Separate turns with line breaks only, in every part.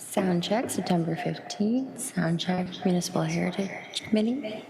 Sound check, September 15th. Sound check, Municipal Heritage Committee.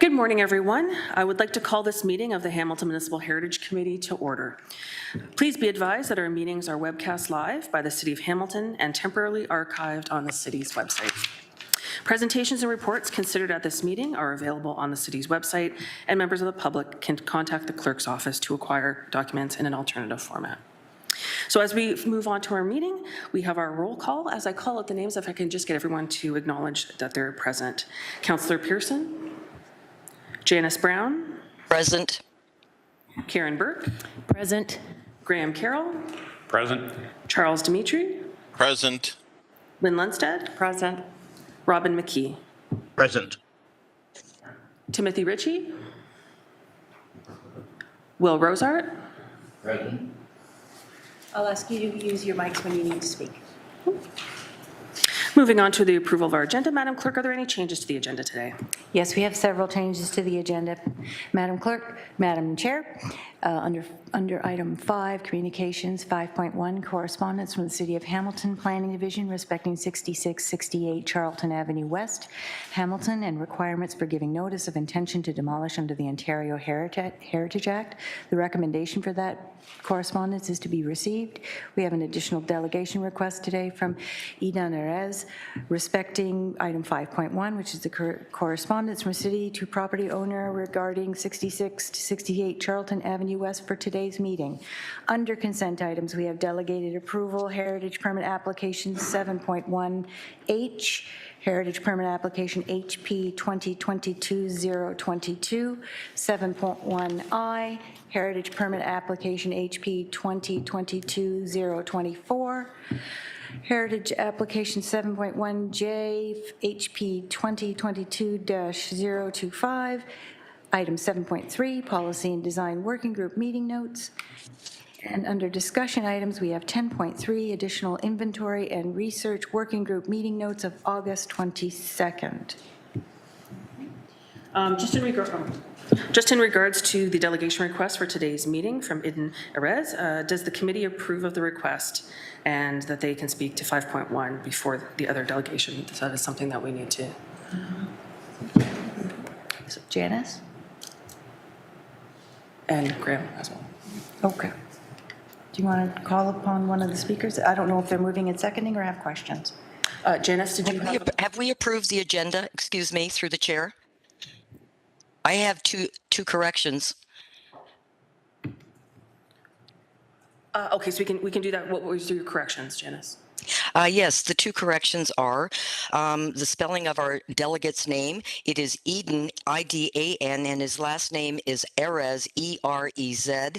Good morning, everyone. I would like to call this meeting of the Hamilton Municipal Heritage Committee to order. Please be advised that our meetings are webcast live by the City of Hamilton and temporarily archived on the city's website. Presentations and reports considered at this meeting are available on the city's website, and members of the public can contact the clerk's office to acquire documents in an alternative format. So as we move on to our meeting, we have our roll call. As I call out the names, if I can just get everyone to acknowledge that they're present. Councillor Pearson, Janice Brown,
Present.
Karen Burke,
Present.
Graham Carroll,
Present.
Charles Dimitri,
Present.
Lynn Lundstedt,
Present.
Robin McKee,
Present.
Timothy Ritchie, Will Rosart,
Present.
I'll ask you to use your mics when you need to speak.
Moving on to the approval of our agenda. Madam Clerk, are there any changes to the agenda today?
Yes, we have several changes to the agenda. Madam Clerk, Madam Chair, under item 5, communications, 5.1, correspondence from the City of Hamilton Planning Division respecting 6668 Tarleton Avenue West, Hamilton, and requirements for giving notice of intention to demolish under the Ontario Heritage Act. The recommendation for that correspondence is to be received. We have an additional delegation request today from Ida Nerez respecting item 5.1, which is the correspondence from city to property owner regarding 66 to 68 Tarleton Avenue West for today's meeting. Under consent items, we have delegated approval, heritage permit application 7.1H, heritage permit application HP 2022-022, 7.1I, heritage permit application HP 2022-024, heritage application 7.1J, HP 2022-025, item 7.3, policy and design working group meeting notes. And under discussion items, we have 10.3, additional inventory and research working group meeting notes of August 22nd.
Just in regards to the delegation request for today's meeting from Ida Nerez, does the committee approve of the request and that they can speak to 5.1 before the other delegation? So that is something that we need to.
So Janice?
And Graham as well.
Okay. Do you want to call upon one of the speakers? I don't know if they're moving and seconding or have questions.
Janice, did you
Have we approved the agenda, excuse me, through the chair? I have two corrections.
Okay, so we can do that. What was your corrections, Janice?
Yes, the two corrections are the spelling of our delegate's name. It is Eden, I-D-A-N, and his last name is Erez, E-R-E-Z.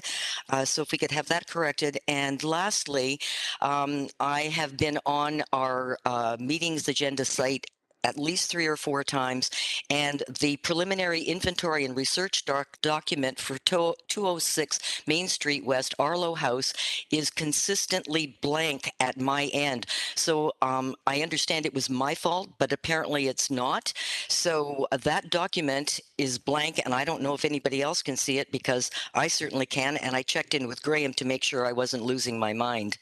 So if we could have that corrected. And lastly, I have been on our meetings agenda site at least 3 or 4 times, and the preliminary inventory and research document for 206 Main Street West, Arlo House, is consistently blank at my end. So I understand it was my fault, but apparently it's not. So that document is blank, and I don't know if anybody else can see it because I certainly can, and I checked in with Graham to make sure I wasn't losing my mind.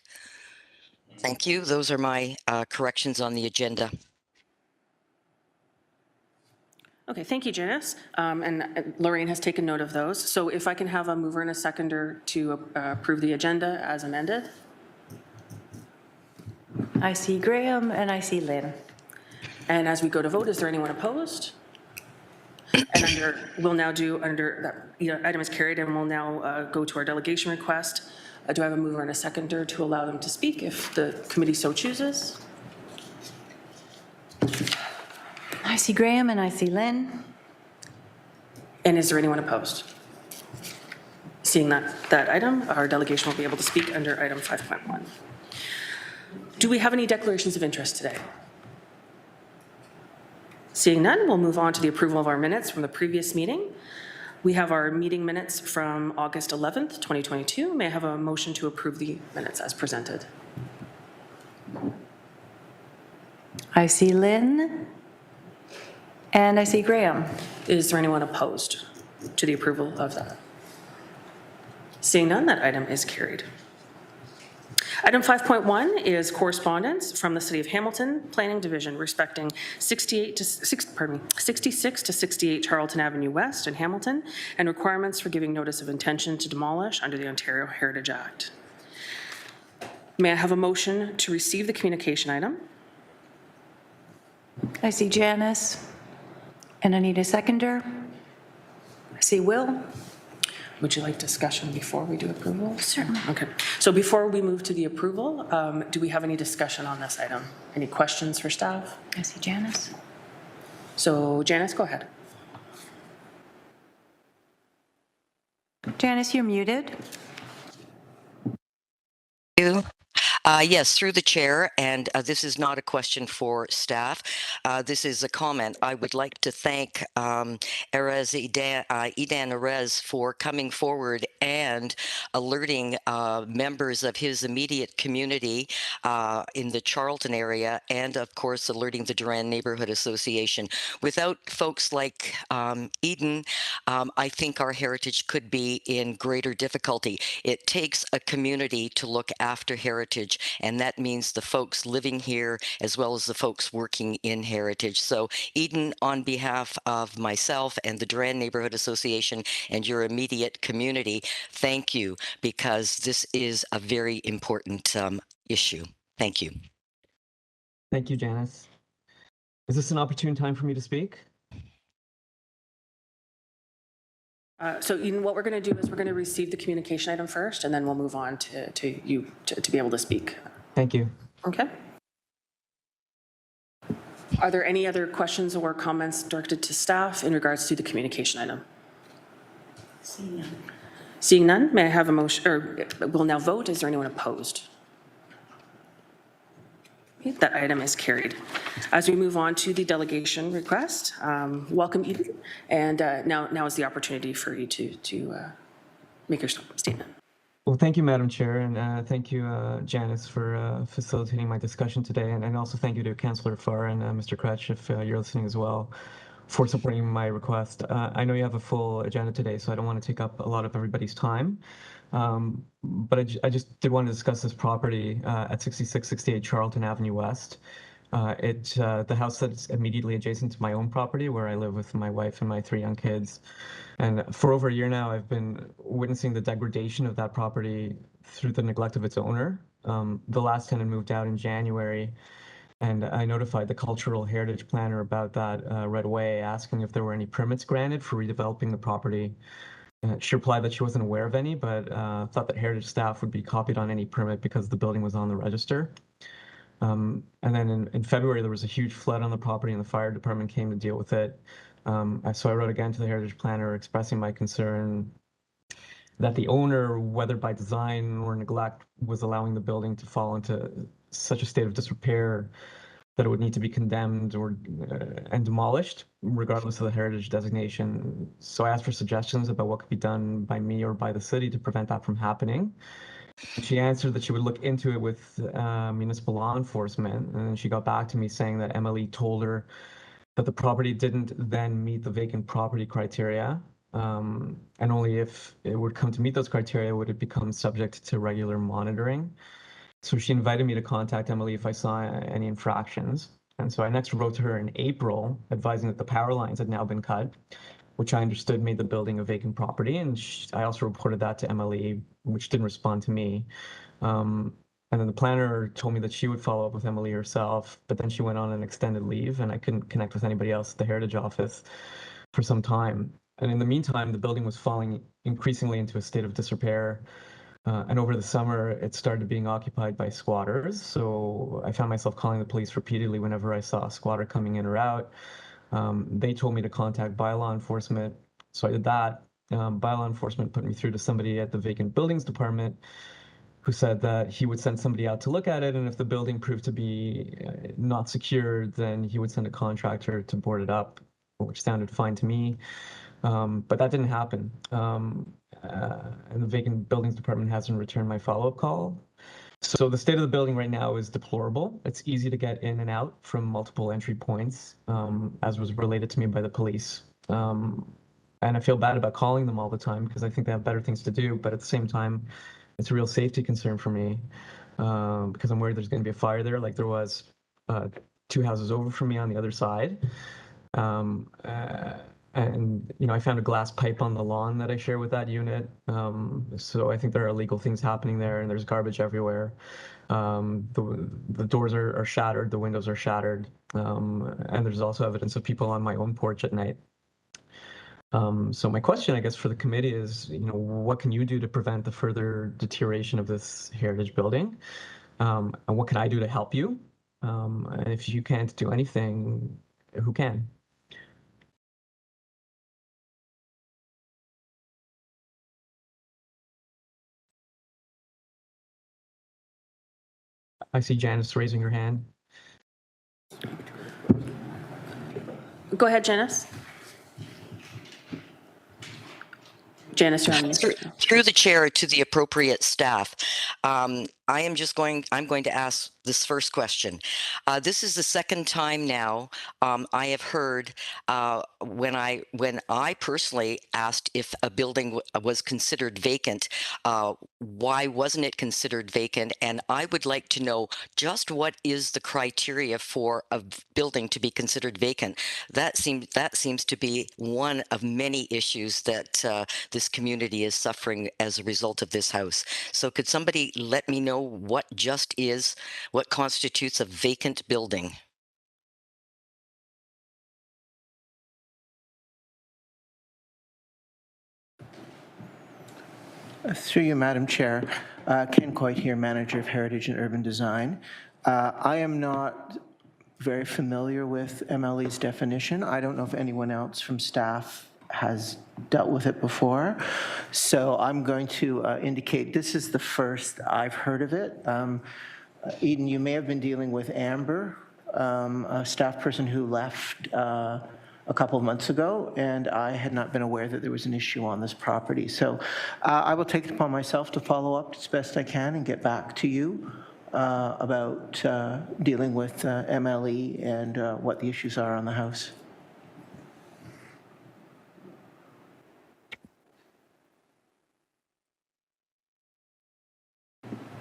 Thank you. Those are my corrections on the agenda.
Okay, thank you, Janice. And Lorraine has taken note of those. So if I can have a mover and a seconder to approve the agenda as amended.
I see Graham and I see Lynn.
And as we go to vote, is there anyone opposed? And we'll now do under that item is carried, and we'll now go to our delegation request. Do I have a mover and a seconder to allow them to speak if the committee so chooses?
I see Graham and I see Lynn.
And is there anyone opposed? Seeing that item, our delegation will be able to speak under item 5.1. Do we have any declarations of interest today? Seeing none, we'll move on to the approval of our minutes from the previous meeting. We have our meeting minutes from August 11th, 2022. May I have a motion to approve the minutes as presented?
I see Lynn. And I see Graham.
Is there anyone opposed to the approval of that? Seeing none, that item is carried. Item 5.1 is correspondence from the City of Hamilton Planning Division respecting 66 to 68 Tarleton Avenue West in Hamilton and requirements for giving notice of intention to demolish under the Ontario Heritage Act. May I have a motion to receive the communication item?
I see Janice, and I need a seconder. I see Will.
Would you like discussion before we do approval?
Certainly.
Okay. So before we move to the approval, do we have any discussion on this item? Any questions for staff?
I see Janice.
So Janice, go ahead.
Janice, you're muted.
Yes, through the chair, and this is not a question for staff. This is a comment. I would like to thank Idan Erez for coming forward and alerting members of his immediate community in the Tarleton area, and of course alerting the Duran Neighborhood Association. Without folks like Eden, I think our heritage could be in greater difficulty. It takes a community to look after heritage, and that means the folks living here as well as the folks working in heritage. So Eden, on behalf of myself and the Duran Neighborhood Association and your immediate community, thank you, because this is a very important issue. Thank you.
Thank you, Janice. Is this an opportune time for me to speak?
So Eden, what we're going to do is we're going to receive the communication item first, and then we'll move on to you to be able to speak.
Thank you.
Okay. Are there any other questions or comments directed to staff in regards to the communication item? Seeing none, may I have a motion, or we'll now vote. Is there anyone opposed? That item is carried. As we move on to the delegation request, welcome Eden, and now is the opportunity for you to make your statement.
Well, thank you, Madam Chair, and thank you, Janice, for facilitating my discussion today, and also thank you to Councillor Farr and Mr. Kretsch, if you're listening as well, for supporting my request. I know you have a full agenda today, so I don't want to take up a lot of everybody's time. But I just did want to discuss this property at 6668 Tarleton Avenue West. The house that's immediately adjacent to my own property where I live with my wife and my 3 young kids. And for over a year now, I've been witnessing the degradation of that property through the neglect of its owner. The last tenant moved out in January, and I notified the cultural heritage planner about that right away, asking if there were any permits granted for redeveloping the property. She replied that she wasn't aware of any, but thought that heritage staff would be copied on any permit because the building was on the register. And then in February, there was a huge flood on the property and the fire department came to deal with it. So I wrote again to the heritage planner expressing my concern that the owner, whether by design or neglect, was allowing the building to fall into such a state of disrepair that it would need to be condemned and demolished, regardless of the heritage designation. So I asked for suggestions about what could be done by me or by the city to prevent that from happening. She answered that she would look into it with municipal law enforcement, and then she got back to me saying that MLE told her that the property didn't then meet the vacant property criteria, and only if it would come to meet those criteria would it become subject to regular monitoring. So she invited me to contact Emily if I saw any infractions. And so I next wrote to her in April, advising that the power lines had now been cut, which I understood made the building a vacant property. And I also reported that to Emily, which didn't respond to me. And then the planner told me that she would follow up with Emily herself, but then she went on an extended leave and I couldn't connect with anybody else at the Heritage Office for some time. And in the meantime, the building was falling increasingly into a state of disrepair. And over the summer, it started being occupied by squatters. So I found myself calling the police repeatedly whenever I saw a squatter coming in or out. They told me to contact bylaw enforcement. So I did that. Bylaw enforcement put me through to somebody at the Vacant Buildings Department who said that he would send somebody out to look at it. And if the building proved to be not secure, then he would send a contractor to board it up, which sounded fine to me. But that didn't happen. And the Vacant Buildings Department hasn't returned my follow-up call. So the state of the building right now is deplorable. It's easy to get in and out from multiple entry points, as was related to me by the police. And I feel bad about calling them all the time because I think they have better things to do. But at the same time, it's a real safety concern for me. because I'm worried there's going to be a fire there, like there was 2 houses over from me on the other side. And I found a glass pipe on the lawn that I share with that unit. So I think there are illegal things happening there, and there's garbage everywhere. The doors are shattered, the windows are shattered, and there's also evidence of people on my own porch at night. So my question, I guess, for the committee is, what can you do to prevent the further deterioration of this heritage building? And what can I do to help you? And if you can't do anything, who can? I see Janice raising her hand.
Go ahead, Janice. Janice, you're on mute.
Through the chair to the appropriate staff, I'm going to ask this first question. This is the second time now I have heard when I personally asked if a building was considered vacant, why wasn't it considered vacant? And I would like to know just what is the criteria for a building to be considered vacant. That seems to be one of many issues that this community is suffering as a result of this house. So could somebody let me know what constitutes a vacant building?
Through you, Madam Chair. Ken Coit here, Manager of Heritage and Urban Design. I am not very familiar with MLE's definition. I don't know if anyone else from staff has dealt with it before. So I'm going to indicate this is the first I've heard of it. Eden, you may have been dealing with Amber, a staff person who left a couple of months ago, and I had not been aware that there was an issue on this property. So I will take it upon myself to follow up as best I can and get back to you about dealing with MLE and what the issues are on the house.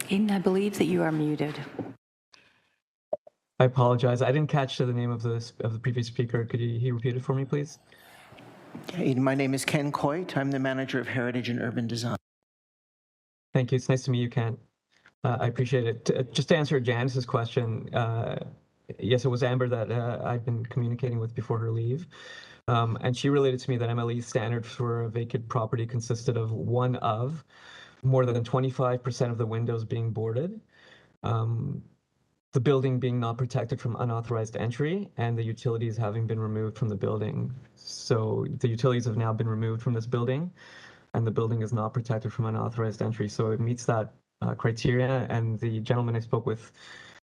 Eden, I believe that you are muted.
I apologize. I didn't catch the name of the previous speaker. Could he repeat it for me, please?
Eden, my name is Ken Coit. I'm the Manager of Heritage and Urban Design.
Thank you. It's nice to meet you, Ken. I appreciate it. Just to answer Janice's question, yes, it was Amber that I've been communicating with before her leave. And she related to me that MLE's standard for a vacant property consisted of one of more than 25% of the windows being boarded, the building being not protected from unauthorized entry, and the utilities having been removed from the building. So the utilities have now been removed from this building, and the building is not protected from unauthorized entry. So it meets that criteria, and the gentleman I spoke with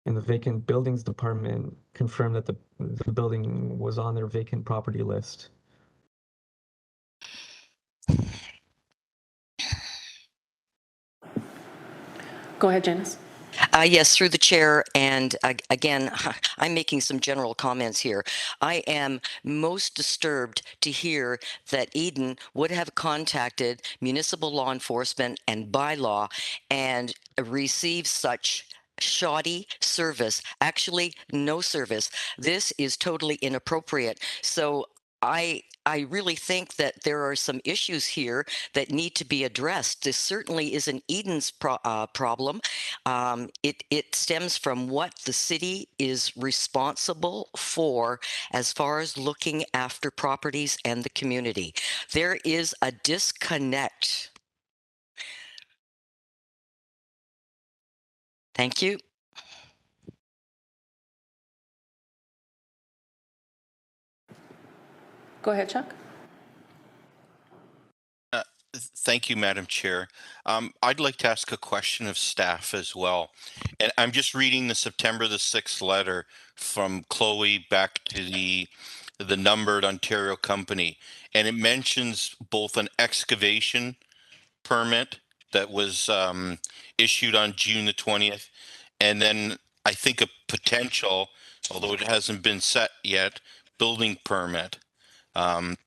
in the vacant buildings department confirmed that the building was on their vacant property list.
Go ahead, Janice.
Yes, through the chair. And again, I'm making some general comments here. I am most disturbed to hear that Eden would have contacted municipal law enforcement and bylaw and received such shoddy service, actually no service. This is totally inappropriate. So I really think that there are some issues here that need to be addressed. This certainly isn't Eden's problem. It stems from what the city is responsible for as far as looking after properties and the community. There is a disconnect. Thank you.
Go ahead, Chuck.
Thank you, Madam Chair. I'd like to ask a question of staff as well. And I'm just reading the September the 6th letter from Chloe back to the numbered Ontario company. And it mentions both an excavation permit that was issued on June the 20th, and then I think a potential, although it hasn't been set yet, building permit. Can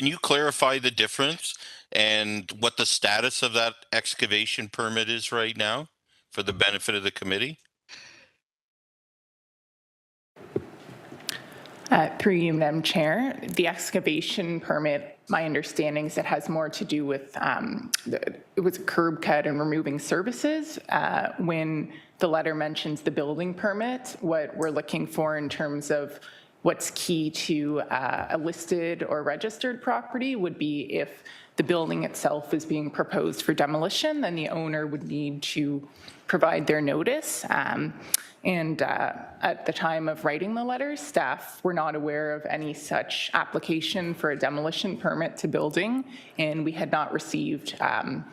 you clarify the difference and what the status of that excavation permit is right now? for the benefit of the committee?
Through you, Madam Chair, the excavation permit, my understanding is it has more to do with, it was a curb cut and removing services. When the letter mentions the building permit, what we're looking for in terms of what's key to a listed or registered property would be if the building itself is being proposed for demolition, then the owner would need to provide their notice. And at the time of writing the letter, staff were not aware of any such application for a demolition permit to building, and we had not received a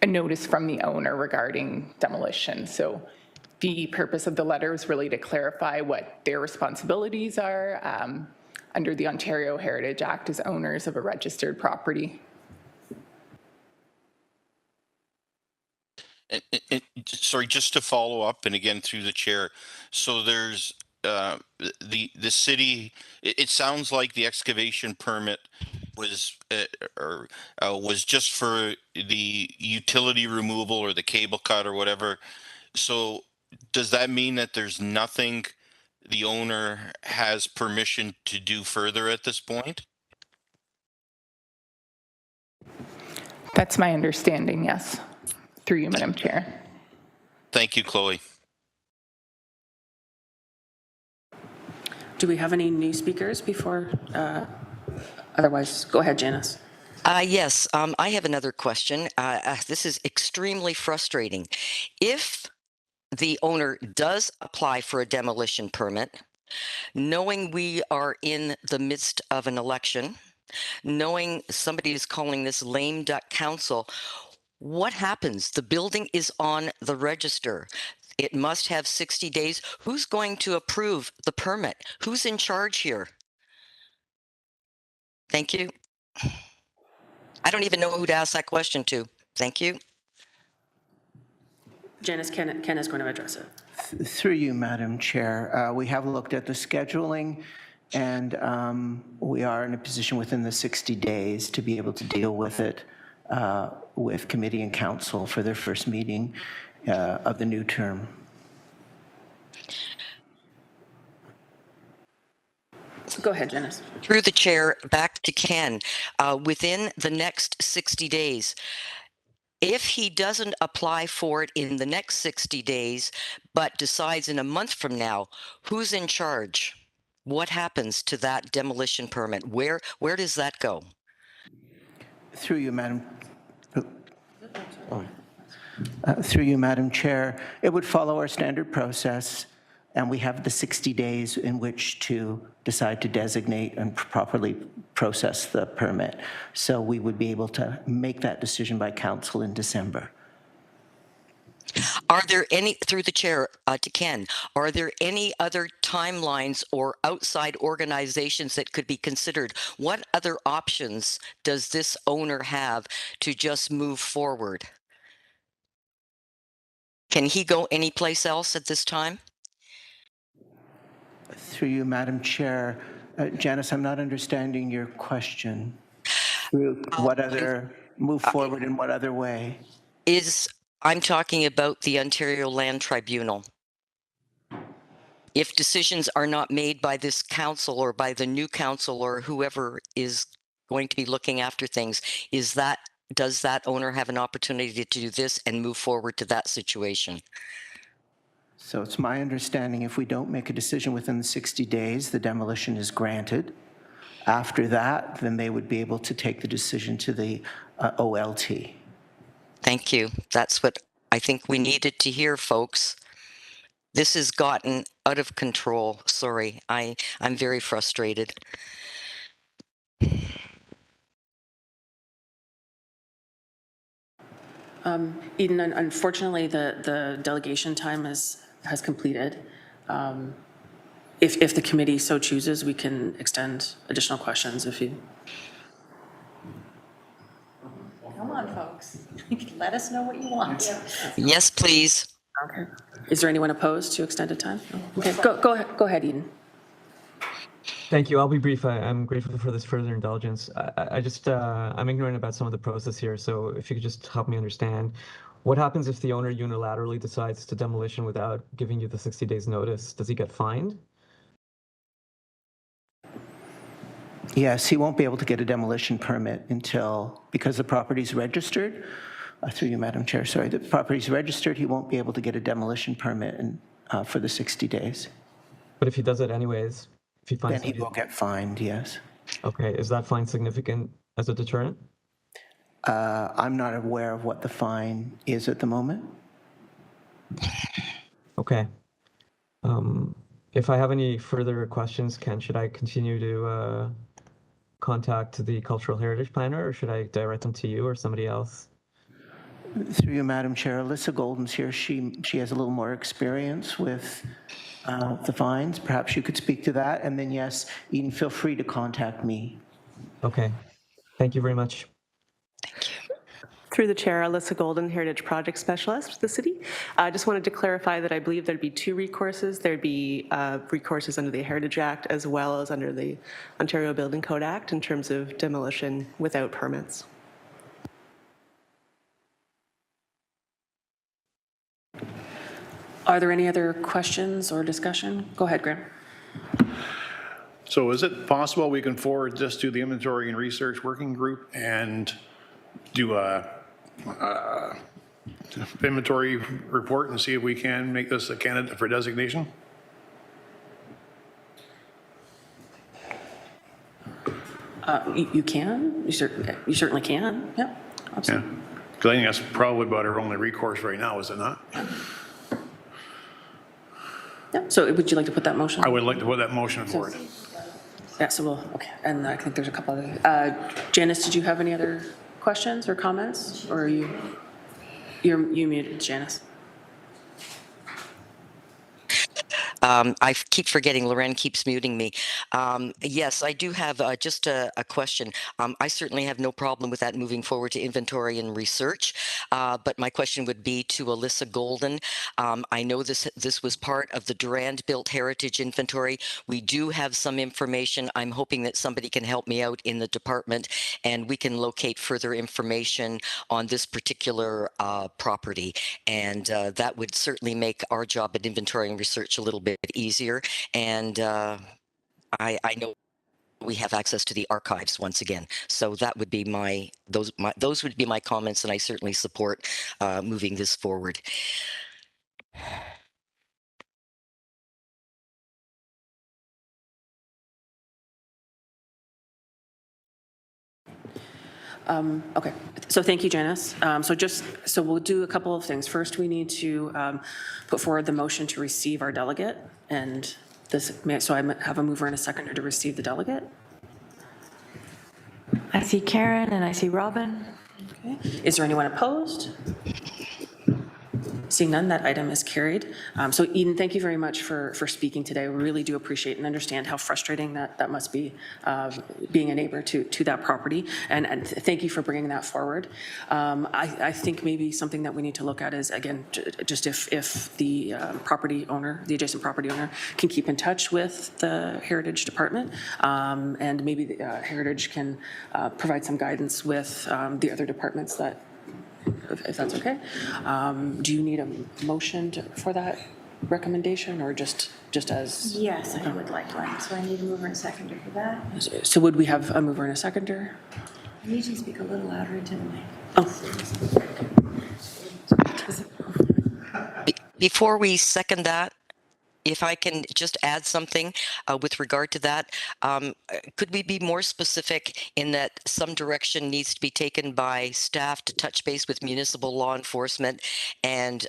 notice from the owner regarding demolition. So the purpose of the letter is really to clarify what their responsibilities are under the Ontario Heritage Act as owners of a registered property.
Sorry, just to follow up, and again through the chair. So there's the city. It sounds like the excavation permit was was just for the utility removal or the cable cut or whatever. So does that mean that there's nothing the owner has permission to do further at this point?
That's my understanding, yes. Through you, Madam Chair.
Thank you, Chloe.
Do we have any new speakers before? Otherwise, go ahead, Janice.
Yes, I have another question. This is extremely frustrating. If the owner does apply for a demolition permit, knowing we are in the midst of an election, knowing somebody is calling this lame duck council, what happens? The building is on the register. It must have 60 days. Who's going to approve the permit? Who's in charge here? Thank you. I don't even know who to ask that question to. Thank you.
Janice, Ken is going to address it.
Through you, Madam Chair, we have looked at the scheduling, and we are in a position within the 60 days to be able to deal with it with committee and council for their first meeting of the new term.
Go ahead, Janice.
Through the chair, back to Ken. Within the next 60 days, if he doesn't apply for it in the next 60 days, but decides in a month from now, who's in charge? What happens to that demolition permit? Where does that go?
Through you, Madam. Through you, Madam Chair, it would follow our standard process, and we have the 60 days in which to decide to designate and properly process the permit. So we would be able to make that decision by council in December.
Are there any, through the chair to Ken, are there any other timelines or outside organizations that could be considered? What other options does this owner have to just move forward? Can he go anyplace else at this time?
Through you, Madam Chair. Janice, I'm not understanding your question. Through what other, move forward in what other way?
I'm talking about the Ontario Land Tribunal. If decisions are not made by this council or by the new council or whoever is going to be looking after things, does that owner have an opportunity to do this and move forward to that situation?
So it's my understanding if we don't make a decision within the 60 days, the demolition is granted. After that, then they would be able to take the decision to the OLT.
Thank you. That's what I think we needed to hear, folks. This has gotten out of control. Sorry, I'm very frustrated.
Eden, unfortunately, the delegation time has completed. If the committee so chooses, we can extend additional questions if you.
Come on, folks. Let us know what you want.
Yes, please.
Okay. Is there anyone opposed to extended time? Okay, go ahead, Eden.
Thank you. I'll be brief. I'm grateful for this further indulgence. I'm ignorant about some of the process here, so if you could just help me understand. What happens if the owner unilaterally decides to demolition without giving you the 60 days notice? Does he get fined?
Yes, he won't be able to get a demolition permit until, because the property's registered, through you, Madam Chair, sorry, the property's registered, he won't be able to get a demolition permit for the 60 days.
But if he does it anyways, if he finds
Then he will get fined, yes.
Okay, is that fine significant as a deterrent?
I'm not aware of what the fine is at the moment.
Okay. If I have any further questions, Ken, should I continue to contact the cultural heritage planner, or should I direct them to you or somebody else?
Through you, Madam Chair, Alyssa Golden's here. She has a little more experience with the fines. Perhaps you could speak to that. And then, yes, Eden, feel free to contact me.
Okay. Thank you very much.
Through the chair, Alyssa Golden, Heritage Project Specialist for the city. I just wanted to clarify that I believe there'd be two recourses. There'd be recourses under the Heritage Act as well as under the Ontario Building Code Act in terms of demolition without permits.
Are there any other questions or discussion? Go ahead, Graham.
So is it possible we can forward this to the Inventory and Research Working Group and do a inventory report and see if we can make this a candidate for designation?
You can. You certainly can. Yeah, absolutely.
Yeah, because I think that's probably about our only recourse right now, is it not?
Yeah. So would you like to put that motion?
I would like to put that motion forward.
Yeah, so we'll, okay. And I think there's a couple other, Janice, did you have any other questions or comments? Or are you muted, Janice?
I keep forgetting, Loren keeps muting me. Yes, I do have just a question. I certainly have no problem with that moving forward to inventory and research, but my question would be to Alyssa Golden. I know this was part of the Duran built heritage inventory. We do have some information. I'm hoping that somebody can help me out in the department and we can locate further information on this particular property. And that would certainly make our job at inventory and research a little bit easier. And I know we have access to the archives once again. So that would be those would be my comments, and I certainly support moving this forward.
Okay, so thank you, Janice. So we'll do a couple of things. First, we need to put forward the motion to receive our delegate, and so I have a mover and a seconder to receive the delegate.
I see Karen and I see Robin.
Okay. Is there anyone opposed? Seeing none, that item is carried. So Eden, thank you very much for speaking today. We really do appreciate and understand how frustrating that must be, being a neighbor to that property. And thank you for bringing that forward. I think maybe something that we need to look at is, again, just if the property owner, the adjacent property owner, can keep in touch with the Heritage Department, and maybe the Heritage can provide some guidance with the other departments that, if that's okay. Do you need a motion for that recommendation, or just as?
Yes, I would like one, so I need a mover and seconder for that.
So would we have a mover and a seconder?
I need you to speak a little louder into the mic.
Oh.
Before we second that, if I can just add something with regard to that, could we be more specific in that some direction needs to be taken by staff to touch base with municipal law enforcement? And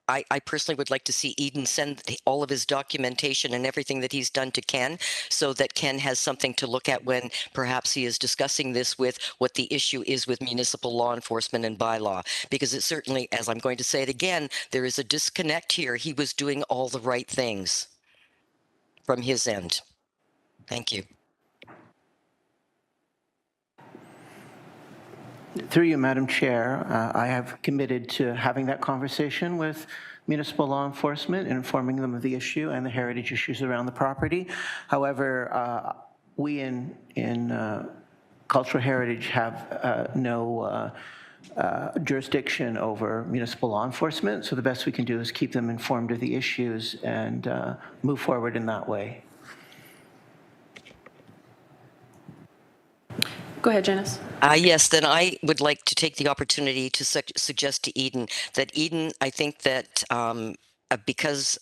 I personally would like to see Eden send all of his documentation and everything that he's done to Ken, so that Ken has something to look at when perhaps he is discussing this with what the issue is with municipal law enforcement and bylaw. Because it certainly, as I'm going to say it again, there is a disconnect here. He was doing all the right things from his end. Thank you.
Through you, Madam Chair, I have committed to having that conversation with municipal law enforcement and informing them of the issue and the heritage issues around the property. However, we in cultural heritage have no jurisdiction over municipal law enforcement. So the best we can do is keep them informed of the issues and move forward in that way.
Go ahead, Janice.
Yes, then I would like to take the opportunity to suggest to Eden that I think that because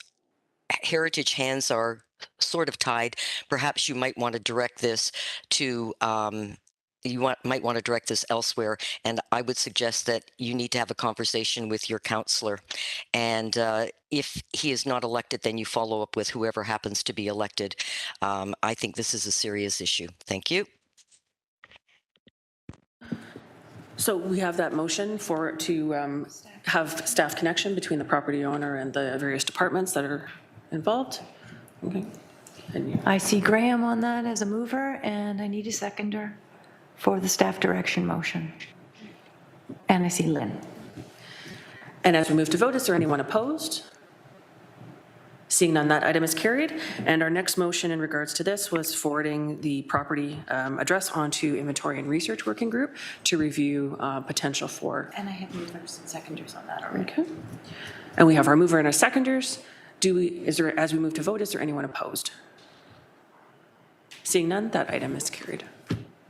heritage hands are sort of tied, perhaps you might want to direct this to might want to direct this elsewhere. And I would suggest that you need to have a conversation with your counselor. And if he is not elected, then you follow up with whoever happens to be elected. I think this is a serious issue. Thank you.
So we have that motion to have staff connection between the property owner and the various departments that are involved. Okay.
I see Graham on that as a mover, and I need a seconder for the staff direction motion. And I see Lynn.
And as we move to vote, is there anyone opposed? Seeing none, that item is carried. And our next motion in regards to this was forwarding the property address onto Inventory and Research Working Group to review potential for.
And I have movers and seconders on that already.
Okay. And we have our mover and our seconders. As we move to vote, is there anyone opposed? Seeing none, that item is carried.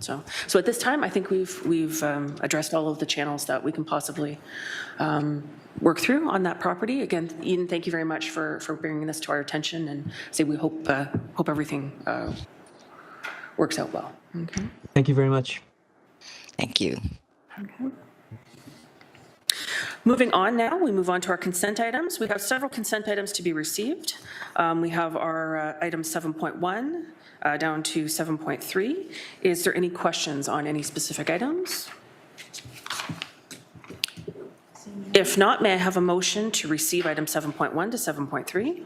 So at this time, I think we've addressed all of the channels that we can possibly work through on that property. Again, Eden, thank you very much for bringing this to our attention, and say we hope everything works out well. Okay.
Thank you very much.
Thank you.
Okay. Moving on now, we move on to our consent items. We have several consent items to be received. We have our item 7.1 down to 7.3. Is there any questions on any specific items? If not, may I have a motion to receive item 7.1 to 7.3?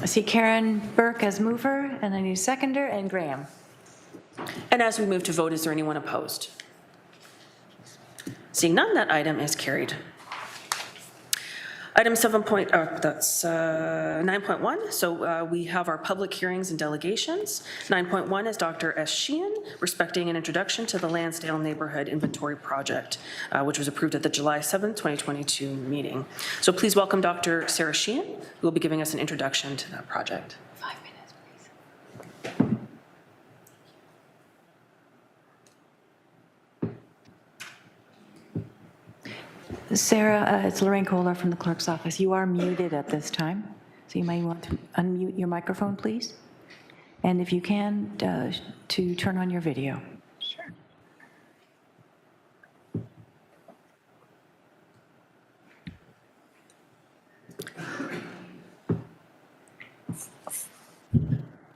I see Karen Burke as mover, and I need a seconder, and Graham.
And as we move to vote, is there anyone opposed? Seeing none, that item is carried. Item 9.1. So we have our public hearings and delegations. 9.1 is Dr. S. Sheehan, respecting an introduction to the Lansdale Neighborhood Inventory Project, which was approved at the July 7th, 2022 meeting. So please welcome Dr. Sarah Sheehan, who will be giving us an introduction to that project.
5 minutes, please. Sarah, it's Lorraine Kohler from the clerk's office. You are muted at this time, so you may want to unmute your microphone, please. And if you can, to turn on your video.
Sure.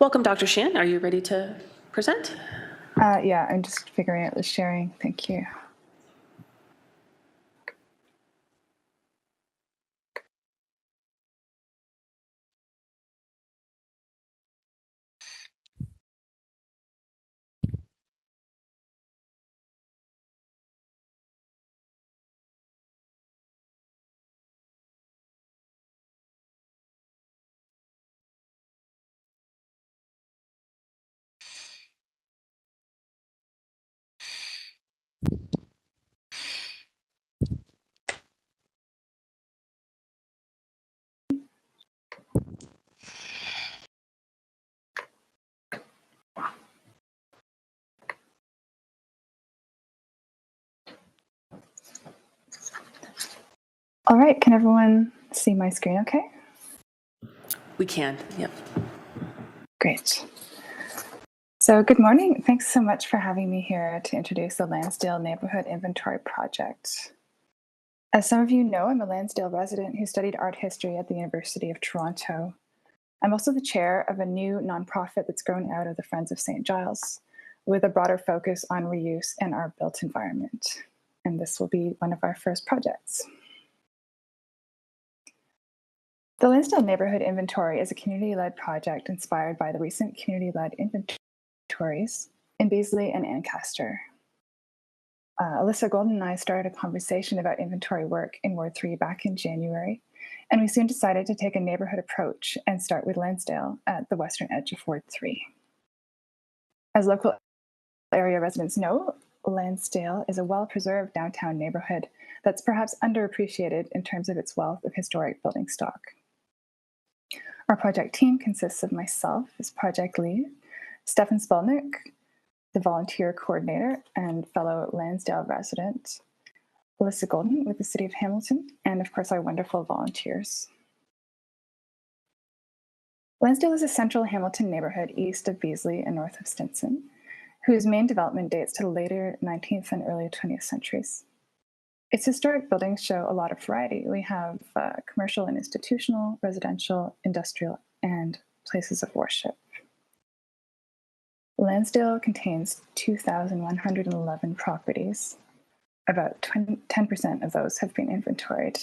Welcome, Dr. Sheehan. Are you ready to present?
Yeah, I'm just figuring out the sharing. Thank you. All right, can everyone see my screen okay?
We can, yep.
Great. So good morning. Thanks so much for having me here to introduce the Lansdale Neighborhood Inventory Project. As some of you know, I'm a Lansdale resident who studied art history at the University of Toronto. I'm also the chair of a new nonprofit that's grown out of the Friends of St. Giles, with a broader focus on reuse in our built environment. And this will be one of our first projects. The Lansdale Neighborhood Inventory is a community-led project inspired by the recent community-led inventories in Beasley and Ancaster. Alyssa Golden and I started a conversation about inventory work in Ward 3 back in January, and we soon decided to take a neighborhood approach and start with Lansdale at the western edge of Ward 3. As local area residents know, Lansdale is a well-preserved downtown neighborhood that's perhaps underappreciated in terms of its wealth of historic building stock. Our project team consists of myself as project lead, Stefan Spolnick, the volunteer coordinator and fellow Lansdale resident, Alyssa Golden with the City of Hamilton, and of course our wonderful volunteers. Lansdale is a central Hamilton neighborhood east of Beasley and north of Stinson, whose main development dates to the later 19th and early 20th centuries. Its historic buildings show a lot of variety. We have commercial and institutional, residential, industrial, and places of worship. Lansdale contains 2,111 properties. About 10% of those have been inventoried.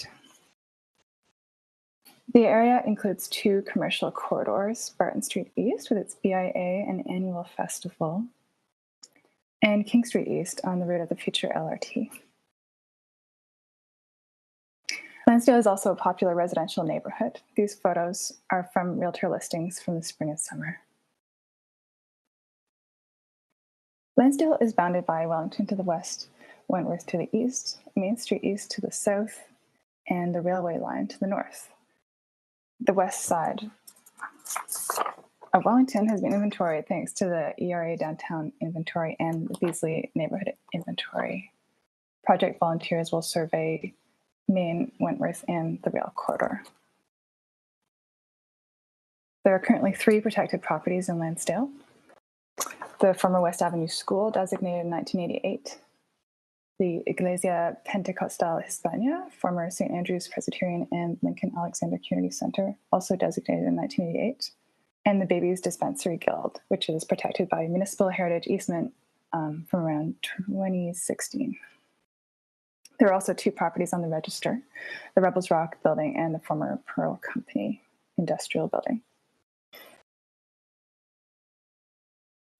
The area includes two commercial corridors, Barton Street East with its BIA and annual festival, and King Street East on the route of the future LRT. Lansdale is also a popular residential neighborhood. These photos are from realtor listings from the spring and summer. Lansdale is bounded by Wellington to the west, Wentworth to the east, Main Street East to the south, and the railway line to the north. The west side of Wellington has been inventoried thanks to the ERA Downtown Inventory and the Beasley Neighborhood Inventory. Project volunteers will survey Main, Wentworth, and the rail corridor. There are currently 3 protected properties in Lansdale. The former West Avenue School, designated in 1988. The Iglesia Pentecostal Hispania, former St. Andrew's Presbyterian and Lincoln Alexander Community Center, also designated in 1988. And the Babies Dispensary Guild, which is protected by Municipal Heritage easement from around 2016. There are also 2 properties on the register, the Rebels Rock building and the former Pearl Company industrial building.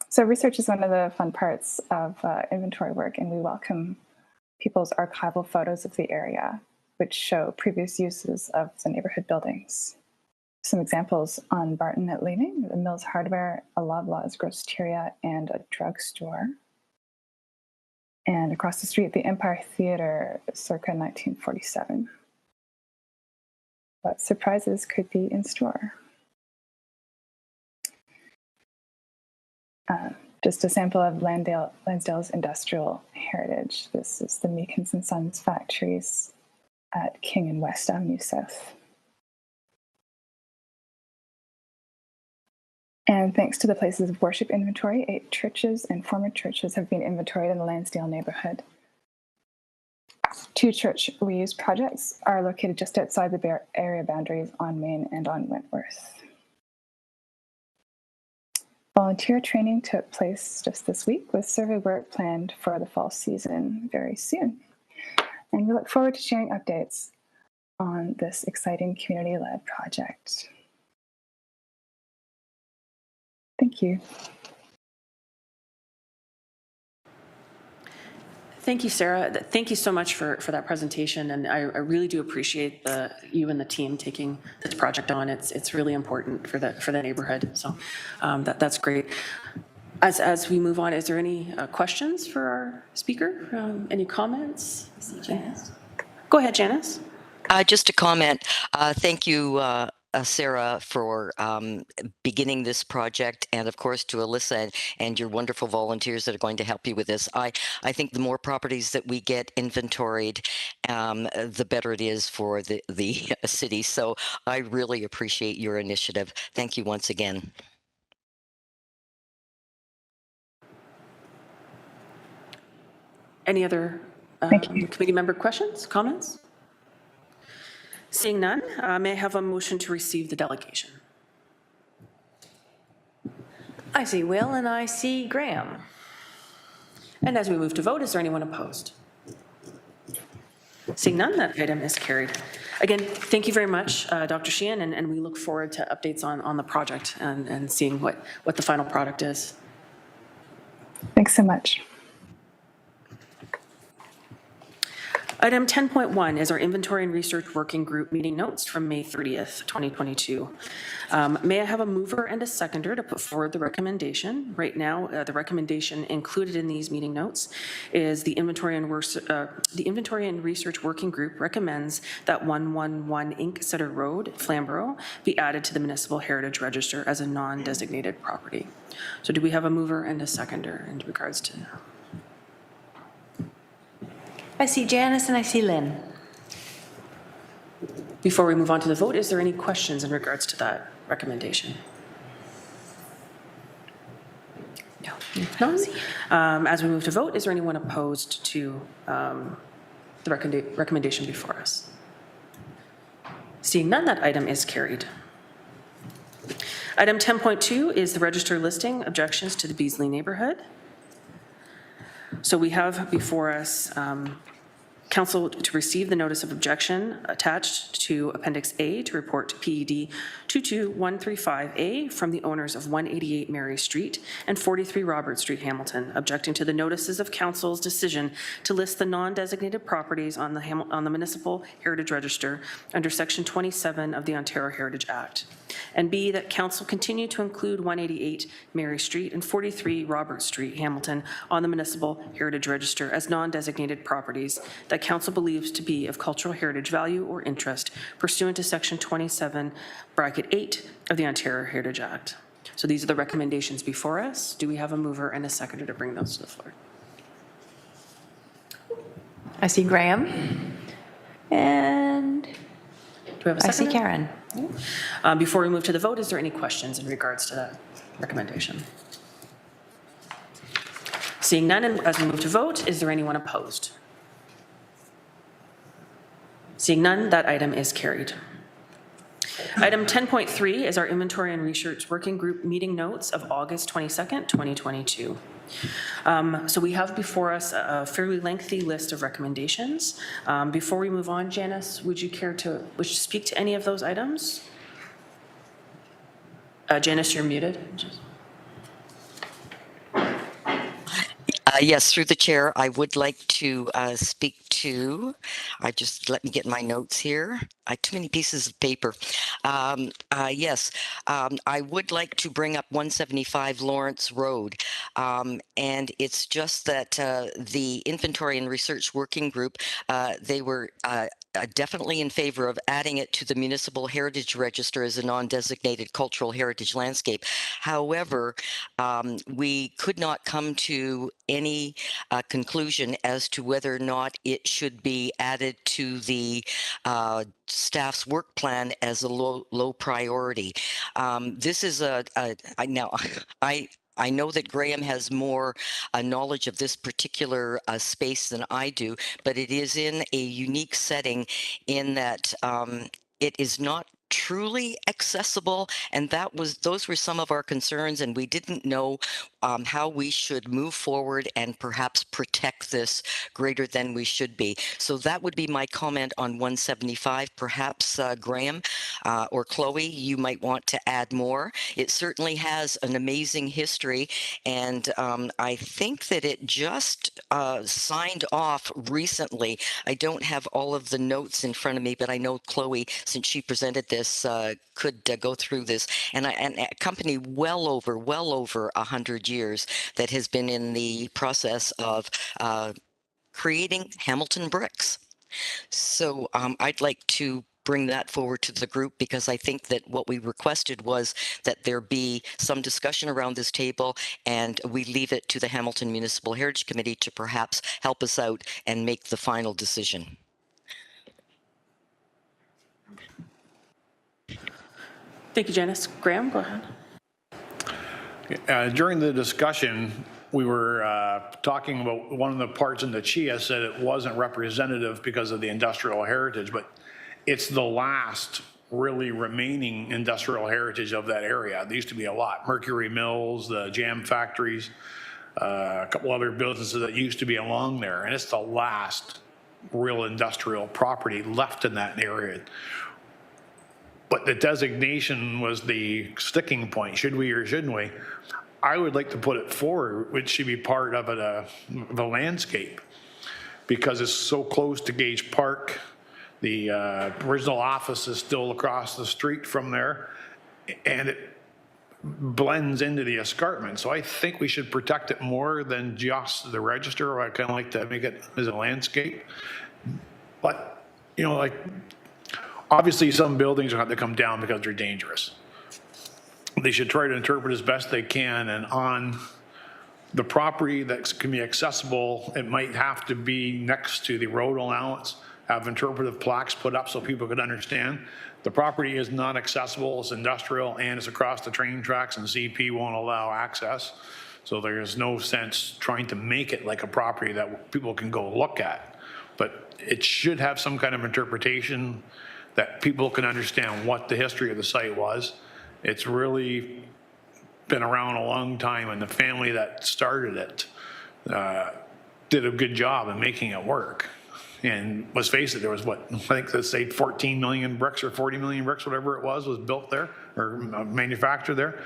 So research is one of the fun parts of inventory work, and we welcome people's archival photos of the area, which show previous uses of the neighborhood buildings. Some examples on Barton at Leaning, the Mills Hardware, a Loblaws Groceria, and a drugstore. And across the street, the Empire Theater, circa 1947. What surprises could be in store? Just a sample of Lansdale's industrial heritage. This is the Meekins and Sons factories at King and West Avenue South. And thanks to the places of worship inventory, 8 churches and former churches have been inventoried in the Lansdale neighborhood. 2 church reuse projects are located just outside the area boundaries on Main and on Wentworth. Volunteer training took place just this week with survey work planned for the fall season very soon. And we look forward to sharing updates on this exciting community-led project. Thank you.
Thank you, Sarah. Thank you so much for that presentation, and I really do appreciate you and the team taking this project on. It's really important for the neighborhood, so that's great. As we move on, is there any questions for our speaker? Any comments? Janice? Go ahead, Janice.
Just a comment. Thank you, Sarah, for beginning this project, and of course to Alyssa and your wonderful volunteers that are going to help you with this. I think the more properties that we get inventoried, the better it is for the city. So I really appreciate your initiative. Thank you once again.
Any other committee member questions, comments? Seeing none, may I have a motion to receive the delegation?
I see Will and I see Graham.
And as we move to vote, is there anyone opposed? Seeing none, that item is carried. Again, thank you very much, Dr. Sheehan, and we look forward to updates on the project and seeing what the final product is.
Thanks so much.
Item 10.1 is our Inventory and Research Working Group meeting notes from May 30th, 2022. May I have a mover and a seconder to put forward the recommendation? Right now, the recommendation included in these meeting notes is the Inventory and Research Working Group recommends that 111 Inc. Sutter Road, Flamborough, be added to the Municipal Heritage Register as a non-designated property. So do we have a mover and a seconder in regards to that?
I see Janice and I see Lynn.
Before we move on to the vote, is there any questions in regards to that recommendation? No. None. As we move to vote, is there anyone opposed to the recommendation before us? Seeing none, that item is carried. Item 10.2 is the register listing objections to the Beasley neighborhood. So we have before us council to receive the notice of objection attached to Appendix A to report to PED 22135A from the owners of 188 Mary Street and 43 Robert Street, Hamilton, objecting to the notices of council's decision to list the non-designated properties on the Municipal Heritage Register under Section 27 of the Ontario Heritage Act. And B, that council continue to include 188 Mary Street and 43 Robert Street, Hamilton, on the Municipal Heritage Register as non-designated properties that council believes to be of cultural heritage value or interest pursuant to Section 27(8) of the Ontario Heritage Act. So these are the recommendations before us. Do we have a mover and a seconder to bring those to the floor?
I see Graham. And
Do we have a
I see
seconder?
Karen.
Before we move to the vote, is there any questions in regards to that recommendation? Seeing none, and as we move to vote, is there anyone opposed? Seeing none, that item is carried. Item 10.3 is our Inventory and Research Working Group meeting notes of August 22nd, 2022. So we have before us a fairly lengthy list of recommendations. Before we move on, Janice, would you care to speak to any of those items? Janice, you're muted.
Yes, through the chair, I would like to speak to, let me get my notes here. Too many pieces of paper. Yes, I would like to bring up 175 Lawrence Road. And it's just that the Inventory and Research Working Group, they were definitely in favor of adding it to the Municipal Heritage Register as a non-designated cultural heritage landscape. However, we could not come to any conclusion as to whether or not it should be added to the staff's work plan as a low priority. This is I know that Graham has more knowledge of this particular space than I do, but it is in a unique setting in that it is not truly accessible, and those were some of our concerns, and we didn't know how we should move forward and perhaps protect this greater than we should be. So that would be my comment on 175. Perhaps Graham or Chloe, you might want to add more. It certainly has an amazing history, and I think that it just signed off recently. I don't have all of the notes in front of me, but I know Chloe, since she presented this, could go through this. And a company well over 100 years that has been in the process of creating Hamilton bricks. So I'd like to bring that forward to the group, because I think that what we requested was that there be some discussion around this table, and we leave it to the Hamilton Municipal Heritage Committee to perhaps help us out and make the final decision.
Thank you, Janice. Graham, go ahead.
During the discussion, we were talking about one of the parts in the CHIA said it wasn't representative because of the industrial heritage, but it's the last really remaining industrial heritage of that area. There used to be a lot. Mercury Mills, the jam factories, a couple other businesses that used to be along there, and it's the last real industrial property left in that area. But the designation was the sticking point. Should we or shouldn't we? I would like to put it forward, which should be part of the landscape. because it's so close to Gage Park. The original office is still across the street from there, and it blends into the escarpment. So I think we should protect it more than just the register, or I kind of like to make it as a landscape. But, you know, like, obviously some buildings will have to come down because they're dangerous. They should try to interpret as best they can, and on the property that can be accessible, it might have to be next to the road allowance, have interpretive plaques put up so people could understand. The property is not accessible, it's industrial, and it's across the train tracks, and CP won't allow access. So there is no sense trying to make it like a property that people can go look at. But it should have some kind of interpretation that people can understand what the history of the site was. It's really been around a long time, and the family that started it did a good job in making it work. And let's face it, there was what, I think let's say 14 million bricks or 40 million bricks, whatever it was built there or manufactured there.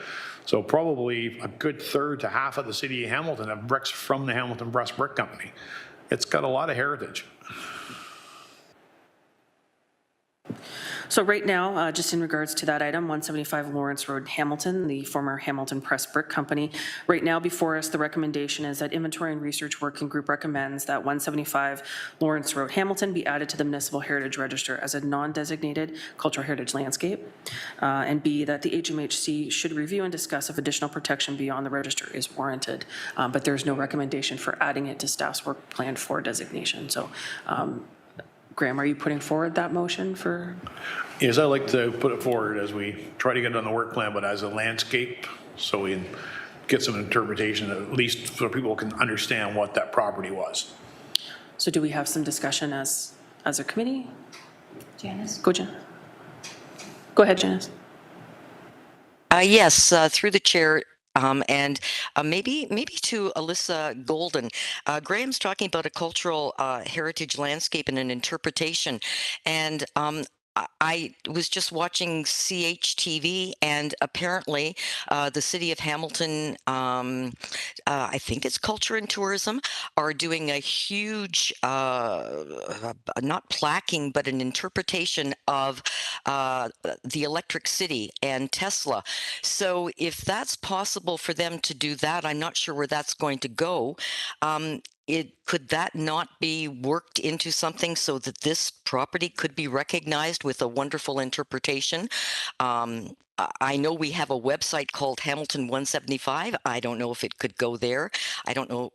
So probably a good third to half of the city of Hamilton have bricks from the Hamilton Press Brick Company. It's got a lot of heritage.
So right now, just in regards to that item, 175 Lawrence Road, Hamilton, the former Hamilton Press Brick Company, right now before us, the recommendation is that Inventory and Research Working Group recommends that 175 Lawrence Road, Hamilton be added to the Municipal Heritage Register as a non-designated cultural heritage landscape, and B, that the HMHC should review and discuss if additional protection beyond the register is warranted, but there's no recommendation for adding it to staff's work plan for designation. So Graham, are you putting forward that motion for?
Yes, I like to put it forward as we try to get it on the work plan, but as a landscape, so we can get some interpretation, at least so people can understand what that property was.
So do we have some discussion as a committee?
Janice?
Go, Jan. Go ahead, Janice.
Yes, through the chair. And maybe to Alyssa Golden. Graham's talking about a cultural heritage landscape and an interpretation. And I was just watching CHTV, and apparently the city of Hamilton, I think it's Culture and Tourism, are doing a huge, not plaquing, but an interpretation of the Electric City and Tesla. So if that's possible for them to do that, I'm not sure where that's going to go. Could that not be worked into something so that this property could be recognized with a wonderful interpretation? I know we have a website called Hamilton 175. I don't know if it could go there. I don't know.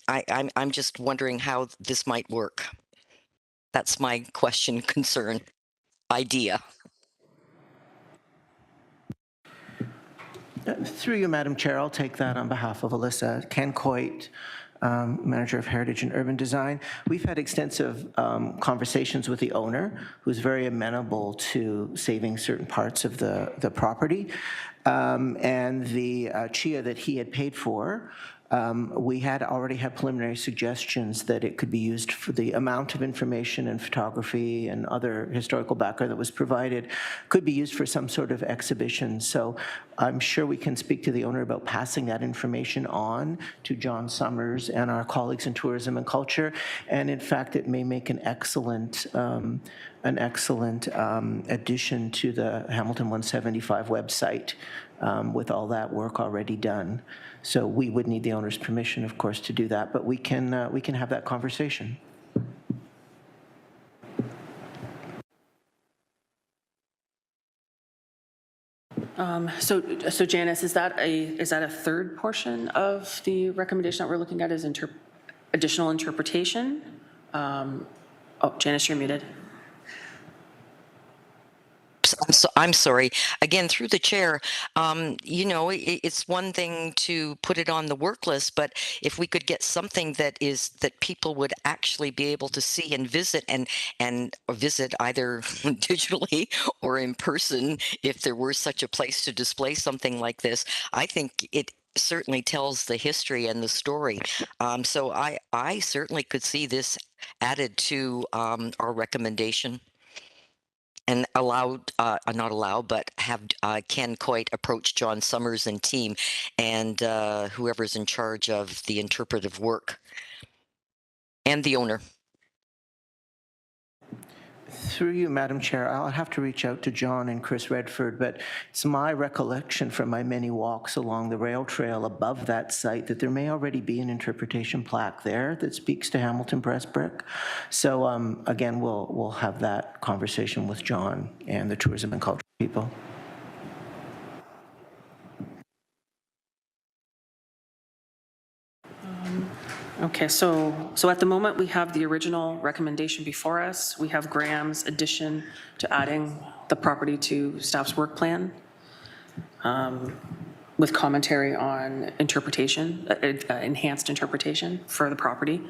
I'm just wondering how this might work. That's my question, concern, idea.
Through you, Madam Chair, I'll take that on behalf of Alyssa. Ken Coit, Manager of Heritage and Urban Design. We've had extensive conversations with the owner, who's very amenable to saving certain parts of the property. And the chia that he had paid for, we had already had preliminary suggestions that it could be used for the amount of information and photography and other historical background that was provided, could be used for some sort of exhibition. So I'm sure we can speak to the owner about passing that information on to John Summers and our colleagues in tourism and culture. And in fact, it may make an excellent addition to the Hamilton 175 website with all that work already done. So we would need the owner's permission, of course, to do that, but we can have that conversation.
So Janice, is that a third portion of the recommendation that we're looking at? Is additional interpretation? Oh, Janice, you're muted.
I'm sorry. Again, through the chair, you know, it's one thing to put it on the work list, but if we could get something that people would actually be able to see and visit and visit either digitally or in person, if there were such a place to display something like this, I think it certainly tells the history and the story. So I certainly could see this added to our recommendation. And but have Ken Coit approach John Summers and team and whoever's in charge of the interpretive work and the owner.
Through you, Madam Chair, I'll have to reach out to John and Chris Redford, but it's my recollection from my many walks along the rail trail above that site that there may already be an interpretation plaque there that speaks to Hamilton Press Brick. So again, we'll have that conversation with John and the tourism and culture people.
Okay, so at the moment, we have the original recommendation before us. We have Graham's addition to adding the property to staff's work plan with commentary on interpretation, enhanced interpretation for the property.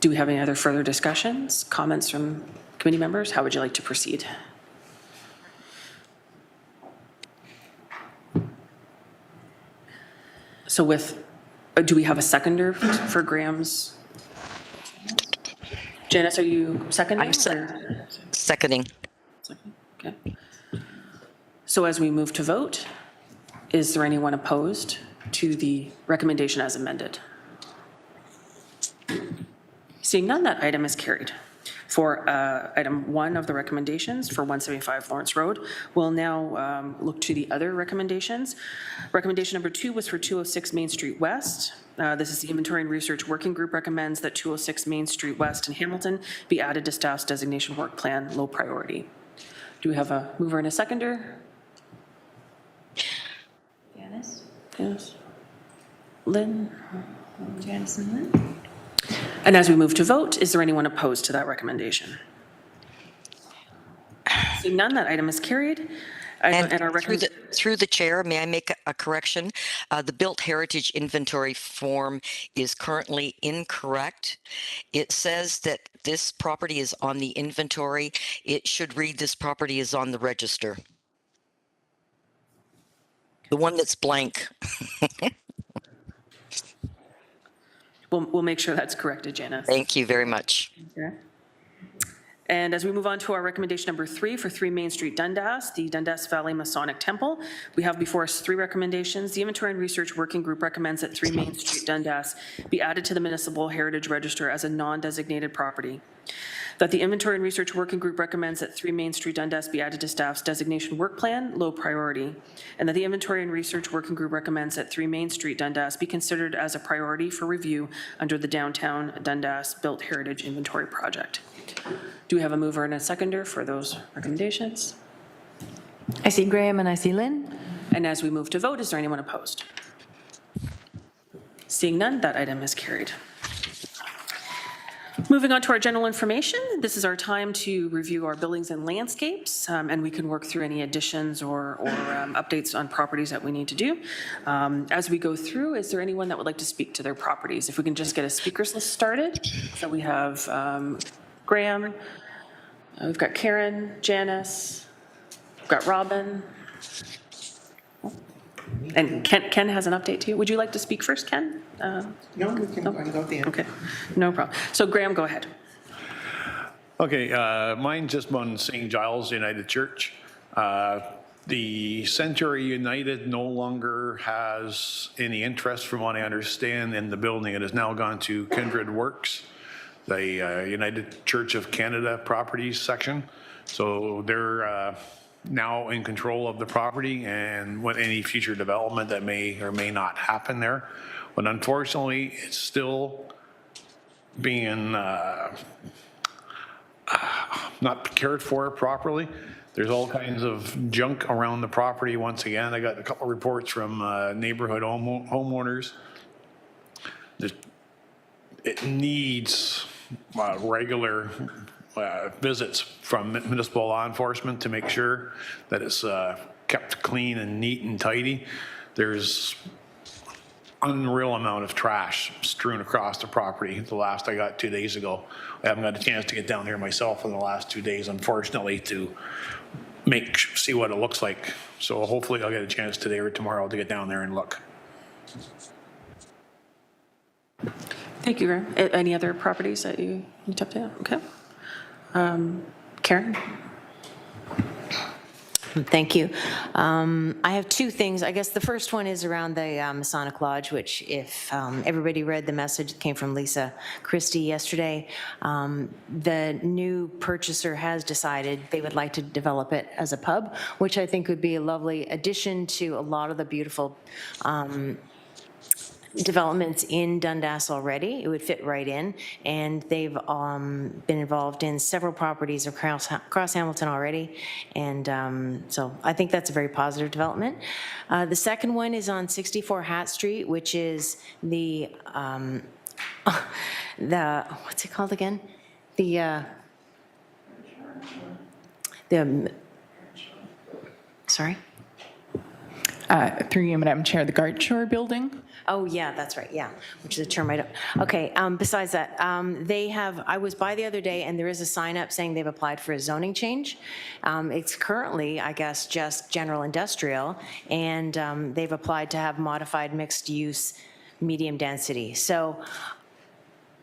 Do we have any other further discussions, comments from committee members? How would you like to proceed? So do we have a seconder for Graham's? Janice, are you seconding?
I'm seconding.
Okay. So as we move to vote, is there anyone opposed to the recommendation as amended? Seeing none, that item is carried. For item 1 of the recommendations for 175 Lawrence Road, we'll now look to the other recommendations. Recommendation number 2 was for 206 Main Street West. This is the Inventory and Research Working Group recommends that 206 Main Street West in Hamilton be added to staff's designation work plan, low priority. Do we have a mover and a seconder?
Janice?
Yes. Lynn?
Janice and Lynn?
And as we move to vote, is there anyone opposed to that recommendation? Seeing none, that item is carried.
And through the chair, may I make a correction? The Built Heritage Inventory form is currently incorrect. It says that this property is on the inventory. It should read this property is on the register. The one that's blank.
We'll make sure that's corrected, Janice.
Thank you very much.
Okay. And as we move on to our recommendation number 3 for 3 Main Street Dundas, the Dundas Valley Masonic Temple, we have before us 3 recommendations. The Inventory and Research Working Group recommends that 3 Main Street Dundas be added to the Municipal Heritage Register as a non-designated property. That the Inventory and Research Working Group recommends that 3 Main Street Dundas be added to staff's designation work plan, low priority, and that the Inventory and Research Working Group recommends that 3 Main Street Dundas be considered as a priority for review under the Downtown Dundas Built Heritage Inventory Project. Do we have a mover and a seconder for those recommendations?
I see Graham and I see Lynn.
And as we move to vote, is there anyone opposed? Seeing none, that item is carried. Moving on to our general information, this is our time to review our buildings and landscapes, and we can work through any additions or updates on properties that we need to do. As we go through, is there anyone that would like to speak to their properties? If we can just get a speakers list started. So we have Graham, we've got Karen, Janice, we've got Robin, and Ken has an update too. Would you like to speak first, Ken?
No, we can go at the end.
Okay, no problem. So Graham, go ahead.
Okay, mine's just on St. Giles United Church. The Century United no longer has any interest, from what I understand, in the building. It has now gone to Kindred Works, the United Church of Canada properties section. So they're now in control of the property and what any future development that may or may not happen there. But unfortunately, it's still being not cared for properly. There's all kinds of junk around the property. Once again, I got a couple reports from neighborhood homeowners. It needs regular visits from municipal law enforcement to make sure that it's kept clean and neat and tidy. There's unreal amount of trash strewn across the property. The last I got 2 days ago. I haven't got a chance to get down here myself in the last 2 days, unfortunately, to see what it looks like. So hopefully I'll get a chance today or tomorrow to get down there and look.
Thank you, Graham. Any other properties that you need to update? Okay. Karen?
Thank you. I have two things. I guess the first one is around the Masonic Lodge, which if everybody read the message that came from Lisa Christie yesterday, the new purchaser has decided they would like to develop it as a pub, which I think would be a lovely addition to a lot of the beautiful developments in Dundas already. It would fit right in, and they've been involved in several properties across Hamilton already, and so I think that's a very positive development. The second one is on 64 Hat Street, which is the what's it called again? Sorry?
Through you, Madam Chair, the Gartshore Building.
Oh, yeah, that's right, yeah, which is a term I don't, okay, besides that, they have, I was by the other day, and there is a sign up saying they've applied for a zoning change. It's currently, I guess, just general industrial, and they've applied to have modified mixed use, medium density. So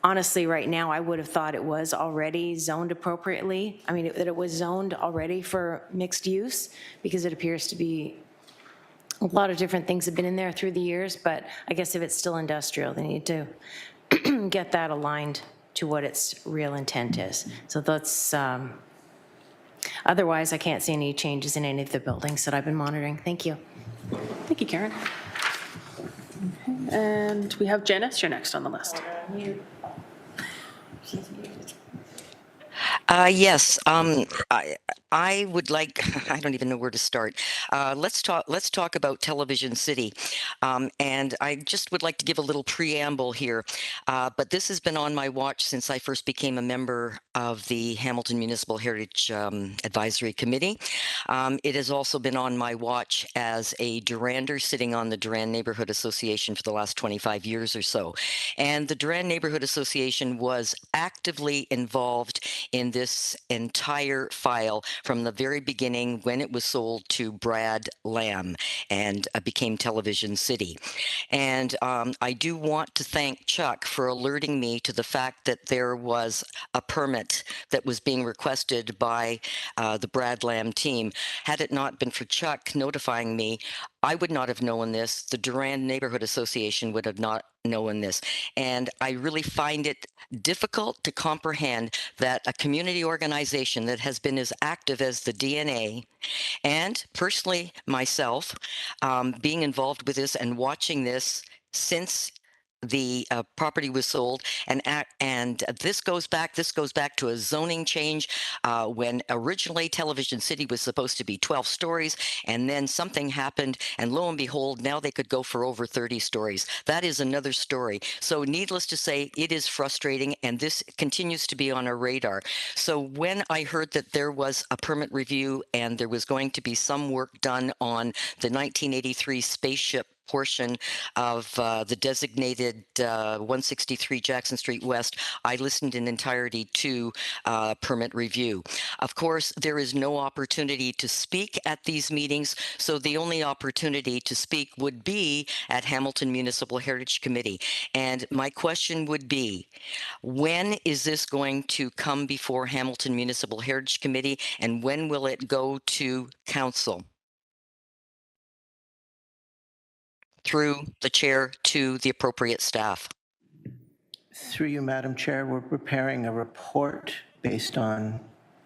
honestly, right now, I would have thought it was already zoned appropriately. I mean, that it was zoned already for mixed use, because it appears to be a lot of different things have been in there through the years, but I guess if it's still industrial, they need to get that aligned to what its real intent is. So that's, otherwise I can't see any changes in any of the buildings that I've been monitoring. Thank you.
Thank you, Karen. Okay. And we have Janice, you're next on the list.
Yes, I would like, I don't even know where to start. Let's talk about Television City. And I just would like to give a little preamble here. But this has been on my watch since I first became a member of the Hamilton Municipal Heritage Advisory Committee. It has also been on my watch as a Durander sitting on the Duran Neighborhood Association for the last 25 years or so. And the Duran Neighborhood Association was actively involved in this entire file from the very beginning when it was sold to Brad Lamb and became Television City. And I do want to thank Chuck for alerting me to the fact that there was a permit that was being requested by the Brad Lamb team. Had it not been for Chuck notifying me, I would not have known this. The Duran Neighborhood Association would have not known this. And I really find it difficult to comprehend that a community organization that has been as active as the DNA, and personally myself, being involved with this and watching this since the property was sold, and this goes back to a zoning change when originally Television City was supposed to be 12 stories, and then something happened, and lo and behold, now they could go for over 30 stories. That is another story. So needless to say, it is frustrating, and this continues to be on our radar. So when I heard that there was a permit review and there was going to be some work done on the 1983 spaceship portion of the designated 163 Jackson Street West, I listened in entirety to permit review. Of course, there is no opportunity to speak at these meetings, so the only opportunity to speak would be at Hamilton Municipal Heritage Committee. And my question would be, when is this going to come before Hamilton Municipal Heritage Committee, and when will it go to council? Through the chair to the appropriate staff.
Through you, Madam Chair, we're preparing a report based on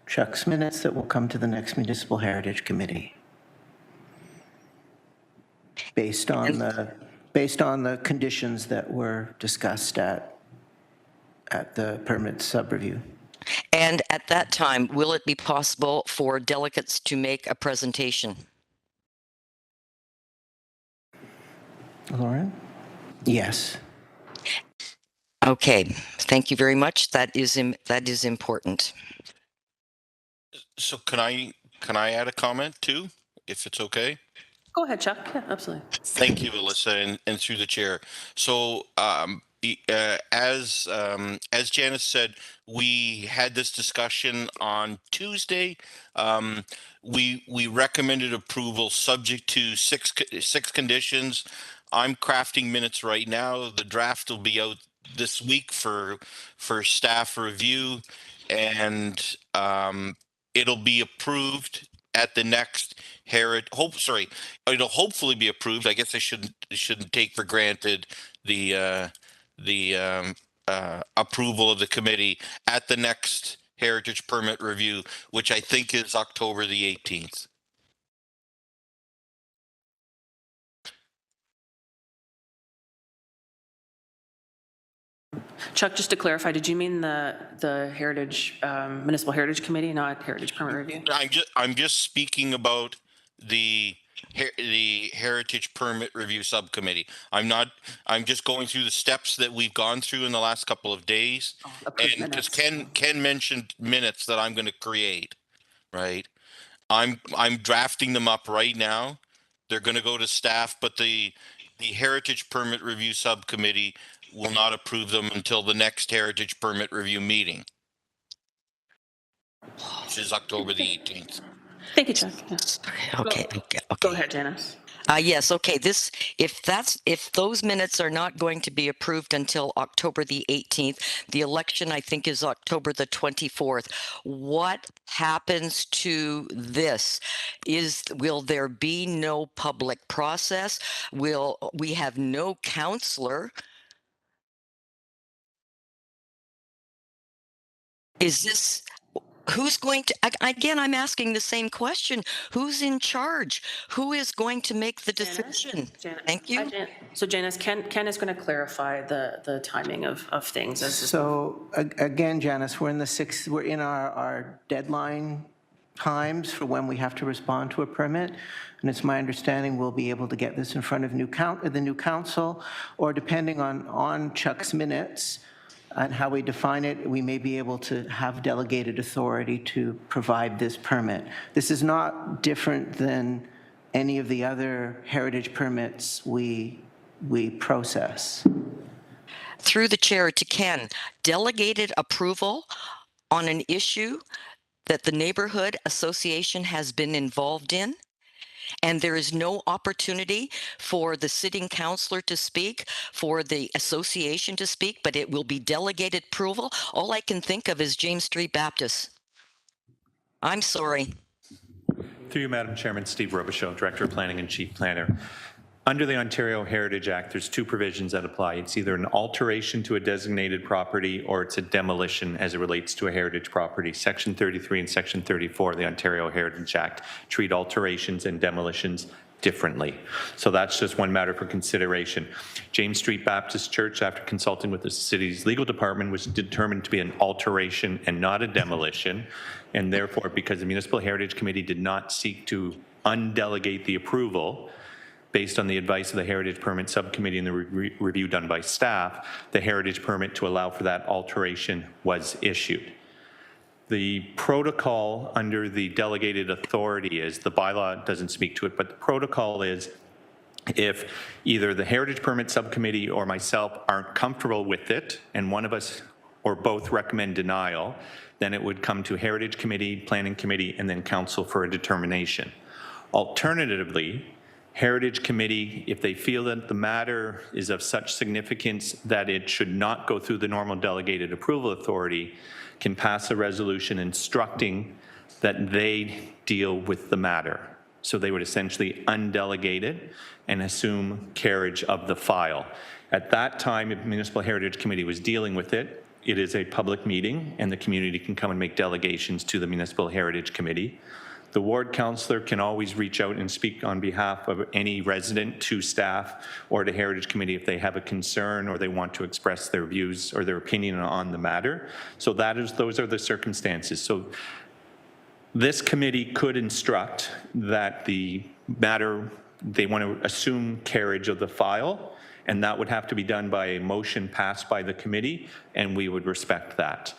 Chuck's minutes that will come to the next Municipal Heritage Committee. Based on the conditions that were discussed at the permit sub-review.
And at that time, will it be possible for delegates to make a presentation?
Lauren? Yes.
Okay, thank you very much. That is important.
So can I add a comment too, if it's okay?
Go ahead, Chuck. Yeah, absolutely.
Thank you, Alyssa, and through the chair. So as Janice said, we had this discussion on Tuesday. We recommended approval subject to six conditions. I'm crafting minutes right now. The draft will be out this week for staff review, and it'll be approved at the next it'll hopefully be approved. I guess I shouldn't take for granted the approval of the committee at the next heritage permit review, which I think is October the 18th.
Chuck, just to clarify, did you mean the Heritage, Municipal Heritage Committee, not Heritage Permit Review?
I'm just speaking about the Heritage Permit Review Subcommittee. I'm just going through the steps that we've gone through in the last couple of days. And because Ken mentioned minutes that I'm going to create, right? I'm drafting them up right now. They're going to go to staff, but the Heritage Permit Review Subcommittee will not approve them until the next Heritage Permit Review meeting, which is October the 18th.
Thank you, Chuck. Yeah.
Okay.
Go ahead, Janice.
Yes, okay. If those minutes are not going to be approved until October the 18th, the election I think is October the 24th. What happens to this? Will there be no public process? Will we have no counselor? Is this, who's going to, again, I'm asking the same question. Who's in charge? Who is going to make the decision? Thank you.
So Janice, Ken is going to clarify the timing of things.
So again, Janice, we're in our deadline times for when we have to respond to a permit. And it's my understanding we'll be able to get this in front of the new council, or depending on Chuck's minutes, and how we define it, we may be able to have delegated authority to provide this permit. This is not different than any of the other heritage permits we process.
Through the chair to Ken, delegated approval on an issue that the neighborhood association has been involved in, and there is no opportunity for the sitting councillor to speak, for the association to speak, but it will be delegated approval. All I can think of is James Street Baptist. I'm sorry.
Through you, Madam Chairman, Steve Robichaud, Director of Planning and Chief Planner. Under the Ontario Heritage Act, there's two provisions that apply. It's either an alteration to a designated property or it's a demolition as it relates to a heritage property. Section 33 and Section 34 of the Ontario Heritage Act treat alterations and demolitions differently. So that's just one matter for consideration. James Street Baptist Church, after consulting with the city's legal department, was determined to be an alteration and not a demolition. And therefore, because the Municipal Heritage Committee did not seek to undelegate the approval, based on the advice of the Heritage Permit Subcommittee and the review done by staff, the heritage permit to allow for that alteration was issued. The protocol under the delegated authority is, the bylaw doesn't speak to it, but the protocol is if either the Heritage Permit Subcommittee or myself aren't comfortable with it, and one of us or both recommend denial, then it would come to Heritage Committee, Planning Committee, and then Council for a determination. Alternatively, Heritage Committee, if they feel that the matter is of such significance that it should not go through the normal delegated approval authority, can pass a resolution instructing that they deal with the matter. So they would essentially undelegate it and assume carriage of the file. At that time, if Municipal Heritage Committee was dealing with it, it is a public meeting and the community can come and make delegations to the Municipal Heritage Committee. The ward councillor can always reach out and speak on behalf of any resident to staff or to Heritage Committee if they have a concern or they want to express their views or their opinion on the matter. So those are the circumstances. So this committee could instruct that the matter, they want to assume carriage of the file, and that would have to be done by a motion passed by the committee, and we would respect that.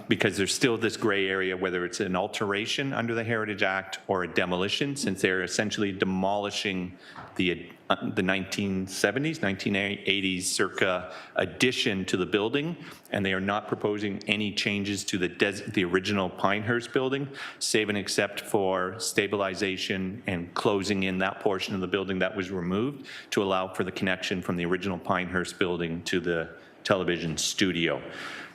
Because there's still this gray area, whether it's an alteration under the Heritage Act or a demolition, since they're essentially demolishing the 1970s, 1980s circa addition to the building, and they are not proposing any changes to the original Pinehurst building, save and except for stabilization and closing in that portion of the building that was removed to allow for the connection from the original Pinehurst building to the television studio.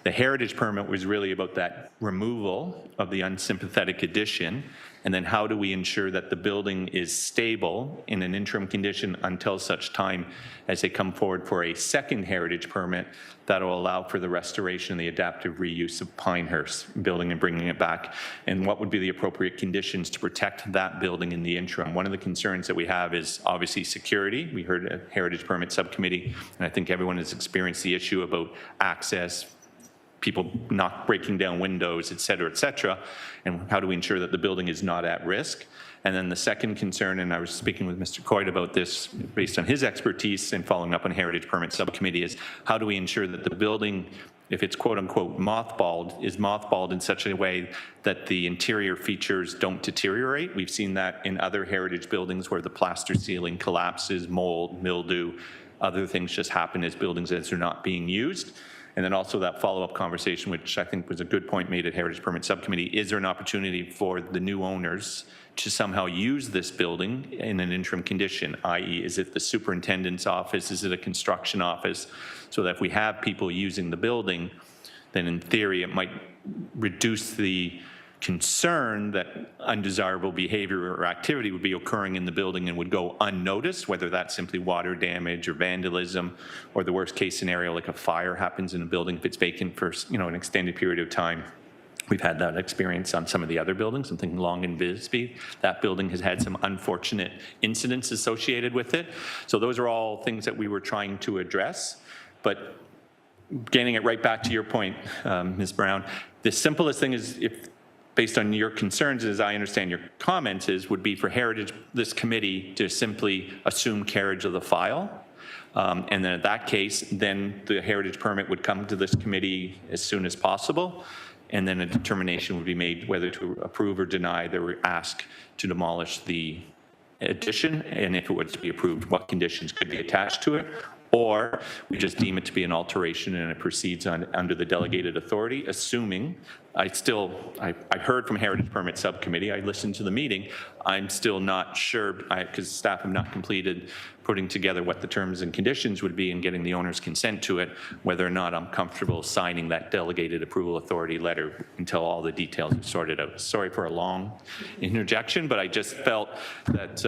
The heritage permit was really about that removal of the unsympathetic addition, and then how do we ensure that the building is stable in an interim condition until such time as they come forward for a second heritage permit that will allow for the restoration and the adaptive reuse of Pinehurst building and bringing it back, and what would be the appropriate conditions to protect that building in the interim. One of the concerns that we have is obviously security. We heard a heritage permit subcommittee, and I think everyone has experienced the issue about access, people not breaking down windows, et cetera, and how do we ensure that the building is not at risk? And then the second concern, and I was speaking with Mr. Coyd about this based on his expertise and following up on Heritage Permit Subcommittee, is how do we ensure that the building, if it's quote unquote mothballed, is mothballed in such a way that the interior features don't deteriorate? We've seen that in other heritage buildings where the plaster ceiling collapses, mold, mildew, other things just happen as buildings as they're not being used. And then also that follow-up conversation, which I think was a good point made at Heritage Permit Subcommittee, is there an opportunity for the new owners to somehow use this building in an interim condition, i.e. is it the superintendent's office, is it a construction office, so that if we have people using the building, then in theory it might reduce the concern that undesirable behavior or activity would be occurring in the building and would go unnoticed, whether that's simply water damage or vandalism, or the worst case scenario like a fire happens in a building if it's vacant for an extended period of time. We've had that experience on some of the other buildings. I'm thinking Long and Bisbee. That building has had some unfortunate incidents associated with it. So those are all things that we were trying to address. But getting it right back to your point, Ms. Brown, the simplest thing is, if based on your concerns, as I understand your comments, would be for Heritage, this committee to simply assume carriage of the file. And then in that case, then the heritage permit would come to this committee as soon as possible. And then a determination would be made whether to approve or deny the ask to demolish the addition. And if it was to be approved, what conditions could be attached to it. Or we just deem it to be an alteration and it proceeds under the delegated authority, assuming I heard from Heritage Permit Subcommittee, I listened to the meeting, I'm still not sure, because staff have not completed putting together what the terms and conditions would be and getting the owner's consent to it, whether or not I'm comfortable signing that delegated approval authority letter until all the details are sorted out. Sorry for a long interjection, but I just felt that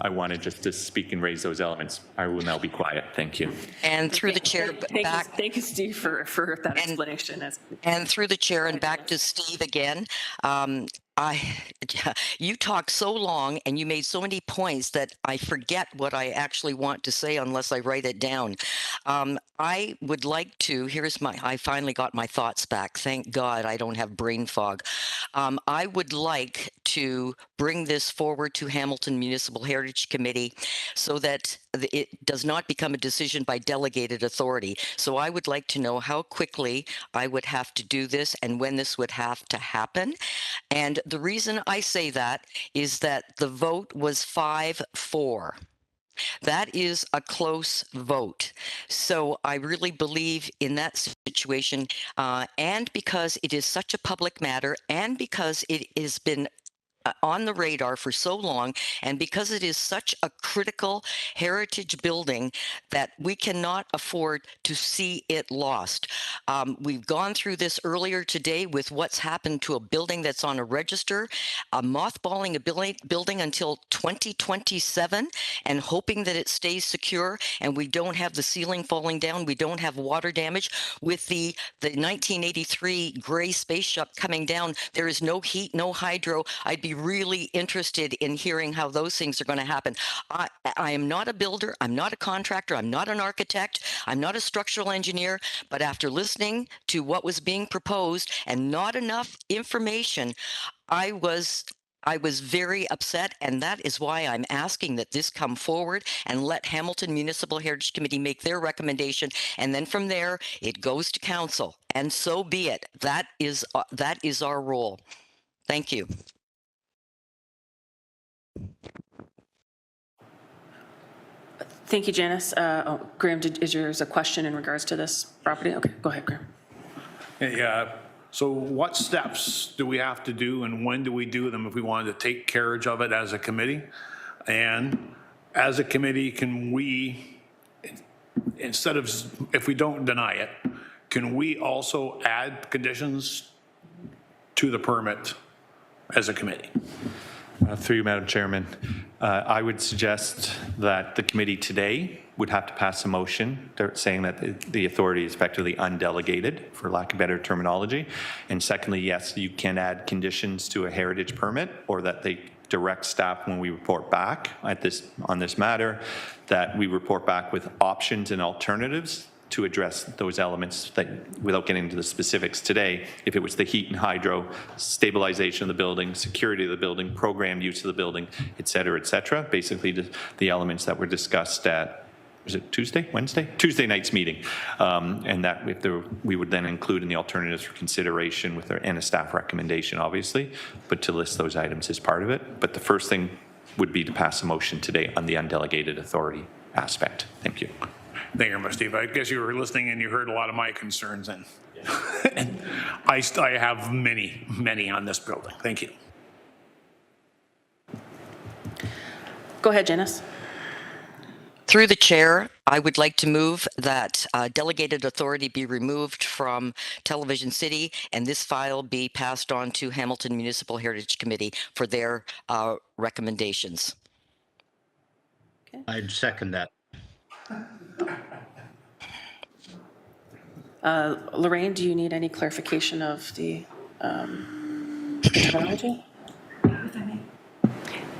I wanted just to speak and raise those elements. I will now be quiet. Thank you.
And through the chair back.
Thank you, Steve, for that explanation.
And through the chair and back to Steve again. You talk so long and you made so many points that I forget what I actually want to say unless I write it down. I would like to, I finally got my thoughts back. Thank God I don't have brain fog. I would like to bring this forward to Hamilton Municipal Heritage Committee so that it does not become a decision by delegated authority. So I would like to know how quickly I would have to do this and when this would have to happen. And the reason I say that is that the vote was 5-4. That is a close vote. So I really believe in that situation, and because it is such a public matter, and because it has been on the radar for so long, and because it is such a critical heritage building that we cannot afford to see it lost. We've gone through this earlier today with what's happened to a building that's on a register, mothballing a building until 2027 and hoping that it stays secure and we don't have the ceiling falling down, we don't have water damage. With the 1983 gray space ship coming down, there is no heat, no hydro. I'd be really interested in hearing how those things are going to happen. I am not a builder, I'm not a contractor, I'm not an architect, I'm not a structural engineer, but after listening to what was being proposed and not enough information, I was very upset, and that is why I'm asking that this come forward and let Hamilton Municipal Heritage Committee make their recommendation, and then from there it goes to council, and so be it. That is our role. Thank you.
Thank you, Janice. Graham, is yours a question in regards to this property? Okay, go ahead, Graham.
Yeah. So what steps do we have to do and when do we do them if we wanted to take carriage of it as a committee? And as a committee, can we, instead of, if we don't deny it, can we also add conditions to the permit as a committee?
Through you, Madam Chairman, I would suggest that the committee today would have to pass a motion saying that the authority is effectively undelegated, for lack of better terminology. And secondly, yes, you can add conditions to a heritage permit, or that they direct staff when we report back on this matter, that we report back with options and alternatives to address those elements, that without getting into the specifics today, if it was the heat and hydro, stabilization of the building, security of the building, programmed use of the building, et cetera, basically the elements that were discussed at, was it Tuesday night's meeting, and that we would then include in the alternatives for consideration and a staff recommendation, obviously, but to list those items as part of it. But the first thing would be to pass a motion today on the undelegated authority aspect. Thank you.
Thank you very much, Steve. I guess you were listening and you heard a lot of my concerns, and, and I have many on this building. Thank you.
Go ahead, Janice.
Through the chair, I would like to move that delegated authority be removed from Television City and this file be passed on to Hamilton Municipal Heritage Committee for their recommendations.
Okay. I'd second that.
Lorraine, do you need any clarification of the terminology?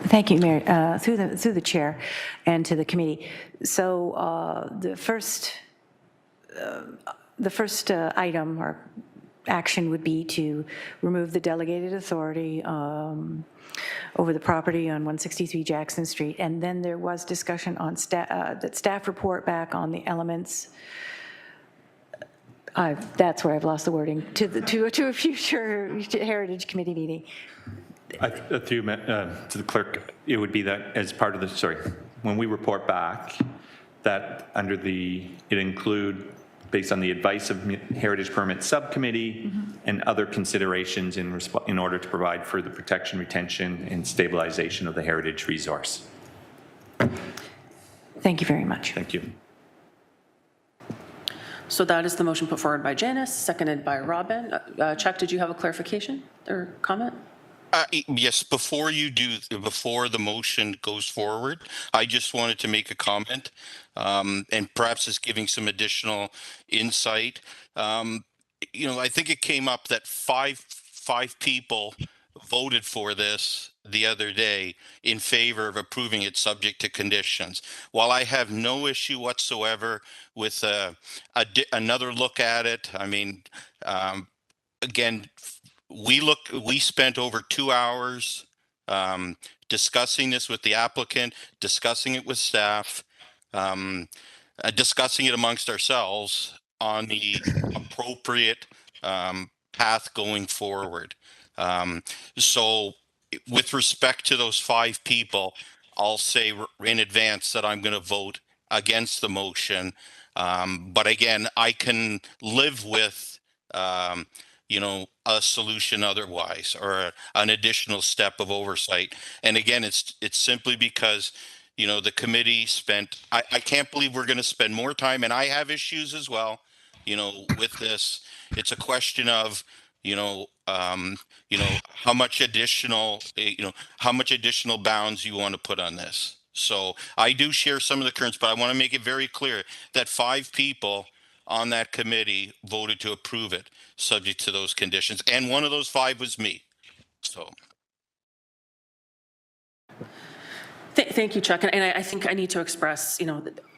Thank you, Mayor. Through the chair and to the committee. So the first item or action would be to remove the delegated authority over the property on 163 Jackson Street, and then there was discussion on that staff report back on the elements. That's where I've lost the wording to a future Heritage Committee meeting.
To the clerk, it would be that as part of the, when we report back, that it include, based on the advice of Heritage Permit Subcommittee and other considerations in order to provide further protection, retention, and stabilization of the heritage resource.
Thank you very much.
Thank you.
So that is the motion put forward by Janice, seconded by Robin. Chuck, did you have a clarification or comment?
Yes, before the motion goes forward, I just wanted to make a comment, and perhaps it's giving some additional insight. I think it came up that five people voted for this the other day in favor of approving it subject to conditions. While I have no issue whatsoever with another look at it, I mean, again, we spent over 2 hours discussing this with the applicant, discussing it with staff, discussing it amongst ourselves on the appropriate path going forward. So with respect to those 5 people, I'll say in advance that I'm going to vote against the motion. But again, I can live with a solution otherwise, or an additional step of oversight. And again, it's simply because, the committee spent, I can't believe we're going to spend more time, and I have issues as well, with this. It's a question of, how much additional bounds you want to put on this. So I do share some of the concerns, but I want to make it very clear that 5 people on that committee voted to approve it subject to those conditions, and one of those 5 was me. So
thank you, Chuck. And I think I need to express,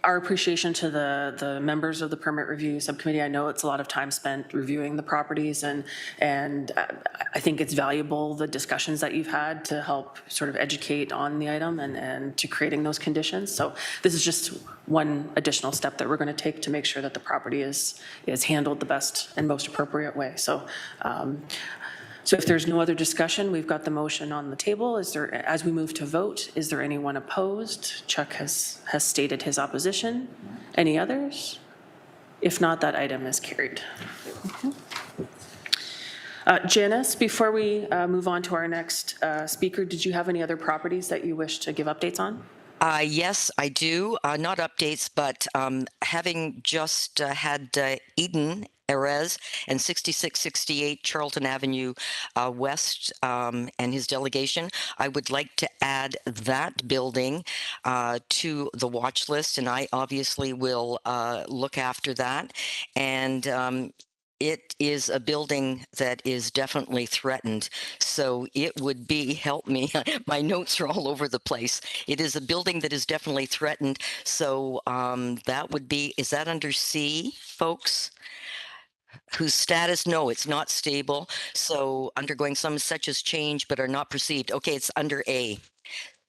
our appreciation to the members of the permit review subcommittee. I know it's a lot of time spent reviewing the properties, and I think it's valuable, the discussions that you've had to help sort of educate on the item and to creating those conditions. So this is just one additional step that we're going to take to make sure that the property is handled the best and most appropriate way. So so if there's no other discussion, we've got the motion on the table. As we move to vote, is there anyone opposed? Chuck has stated his opposition. Any others? If not, that item is carried. Janice, before we move on to our next speaker, did you have any other properties that you wish to give updates on?
Yes, I do. Not updates, but having just had Eden Erez, and 6668 Charlton Avenue West and his delegation. I would like to add that building to the watch list, and I obviously will look after that. And it is a building that is definitely threatened. So it would be, help me, my notes are all over the place. It is a building that is definitely threatened. So that would be, is that under C, folks? Whose status, no, it's not stable. So undergoing some such as change, but are not perceived. Okay, it's under A.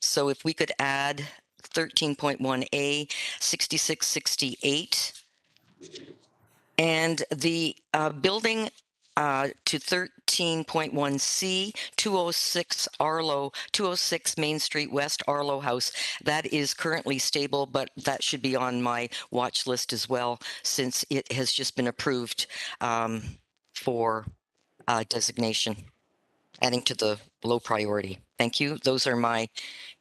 So if we could add 13.1A, 6668. And the building to 13.1C, 206 Arlo, 206 Main Street West, Arlo House. That is currently stable, but that should be on my watch list as well, since it has just been approved for designation, adding to the low priority. Thank you. Those are my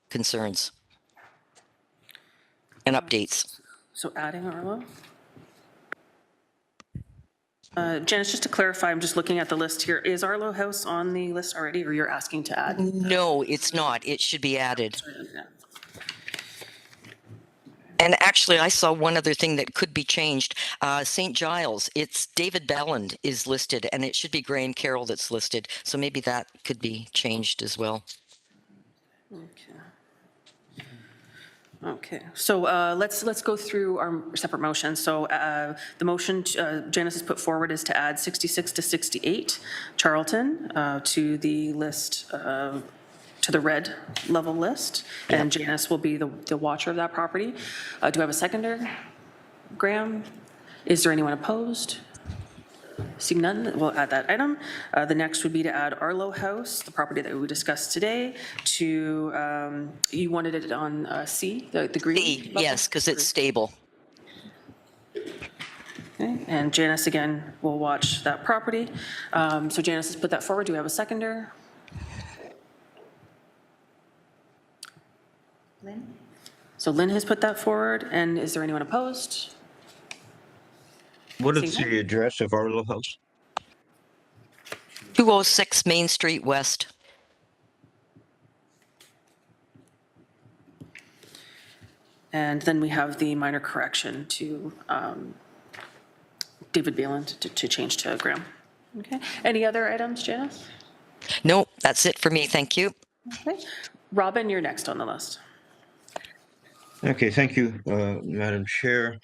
concerns and updates.
So adding Arlo. Janice, just to clarify, I'm just looking at the list here. Is Arlo House on the list already, or you're asking to add?
No, it's not. It should be added. And actually, I saw one other thing that could be changed. St. Giles, it's David Belland is listed, and it should be Graham Carroll that's listed. So maybe that could be changed as well.
Okay, so let's go through our separate motions. So the motion Janice has put forward is to add 66 to 68 Charlton to the list, to the red level list, and Janice will be the watcher of that property. Do I have a seconder? Graham? Is there anyone opposed? Seeing none, we'll add that item. The next would be to add Arlo House, the property that we discussed today, to, you wanted it on C, the green?
C, yes, because it's stable.
Okay, and Janice, again, will watch that property. So Janice has put that forward. Do we have a seconder?
Lynn?
So Lynn has put that forward, and is there anyone opposed?
What is the address of Arlo House?
206 Main Street West.
And then we have the minor correction to David Beeland to change to Graham. Okay. Any other items, Janice?
No, that's it for me. Thank you.
Okay. Robin, you're next on the list.
Okay, thank you, Madam Chair.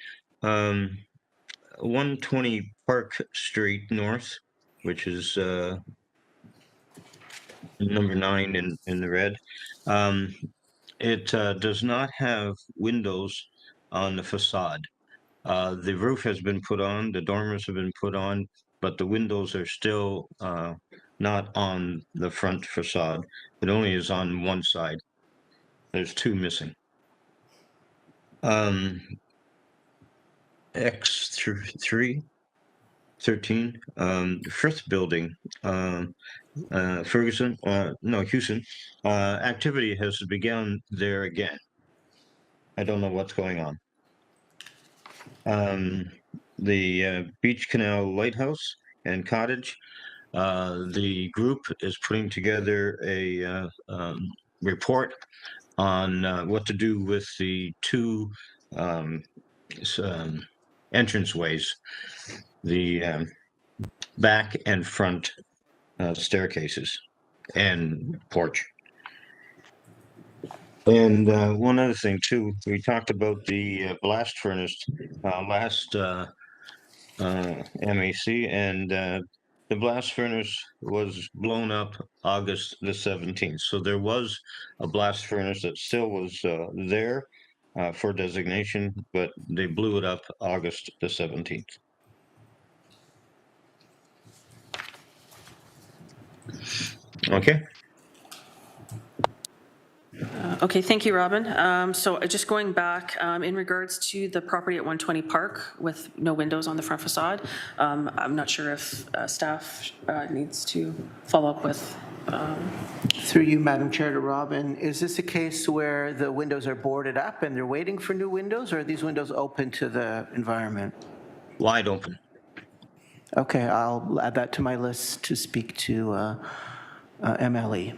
120 Park Street North, which is number 9 in the red. It does not have windows on the facade. The roof has been put on, the dormers have been put on, but the windows are still not on the front facade. It only is on one side. There's 2 missing. X3, 13, Frith Building, Ferguson, no, Houston, activity has begun there again. I don't know what's going on. The Beach Canal Lighthouse and Cottage, the group is putting together a report on what to do with the 2 entranceways, the back and front staircases and porch. And one other thing too, we talked about the blast furnace last MAC, and the blast furnace was blown up August the 17th. So there was a blast furnace that still was there for designation, but they blew it up August the 17th. Okay.
Okay, thank you, Robin. So just going back, in regards to the property at 120 Park with no windows on the front facade, I'm not sure if staff needs to follow up with.
Through you, Madam Chair, to Robin, is this a case where the windows are boarded up and they're waiting for new windows, or are these windows open to the environment?
Wide open.
Okay, I'll add that to my list to speak to MLE.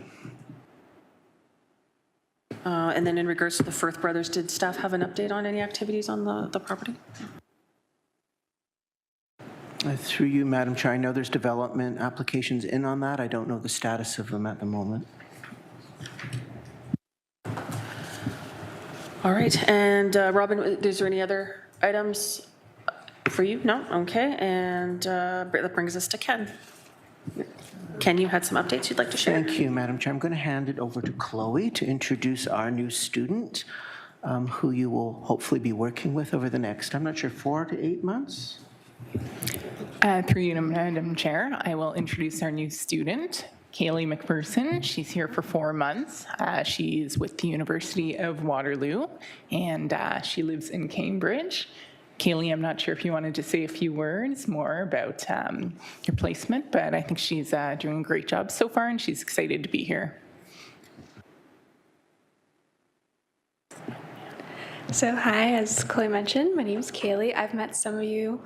And then in regards to the Firth brothers, did staff have an update on any activities on the property?
Through you, Madam Chair, I know there's development applications in on that. I don't know the status of them at the moment.
All right, and Robin, is there any other items for you? No? Okay, and that brings us to Ken. Ken, you had some updates you'd like to share?
Thank you, Madam Chair. I'm going to hand it over to Chloe to introduce our new student, who you will hopefully be working with over the next, I'm not sure, 4 to 8 months?
Through you, Madam Chair, I will introduce our new student, Kaylee Mcpherson. She's here for 4 months. She's with the University of Waterloo, and she lives in Cambridge. Kaylee, I'm not sure if you wanted to say a few words more about your placement, but I think she's doing a great job so far, and she's excited to be here.
So hi, as Chloe mentioned, my name is Kaylee. I've met some of you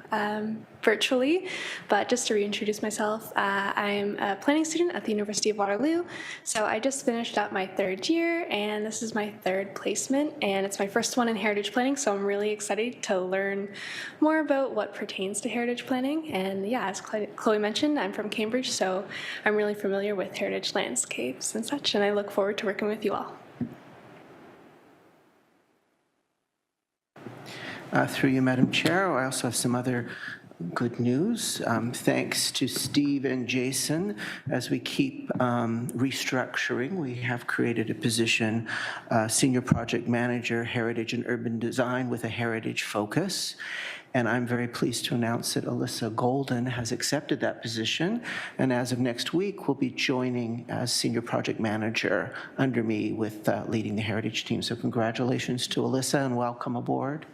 virtually, but just to reintroduce myself, I'm a planning student at the University of Waterloo. So I just finished up my 3rd year, and this is my 3rd placement, and it's my first one in heritage planning, so I'm really excited to learn more about what pertains to heritage planning. And yeah, as Chloe mentioned, I'm from Cambridge, so I'm really familiar with heritage landscapes and such, and I look forward to working with you all.
Through you, Madam Chair, I also have some other good news. Thanks to Steve and Jason, as we keep restructuring, we have created a position, Senior Project Manager, Heritage and Urban Design with a heritage focus. And I'm very pleased to announce that Alyssa Golden has accepted that position, and as of next week will be joining as Senior Project Manager under me with leading the heritage team. So congratulations to Alyssa and welcome aboard.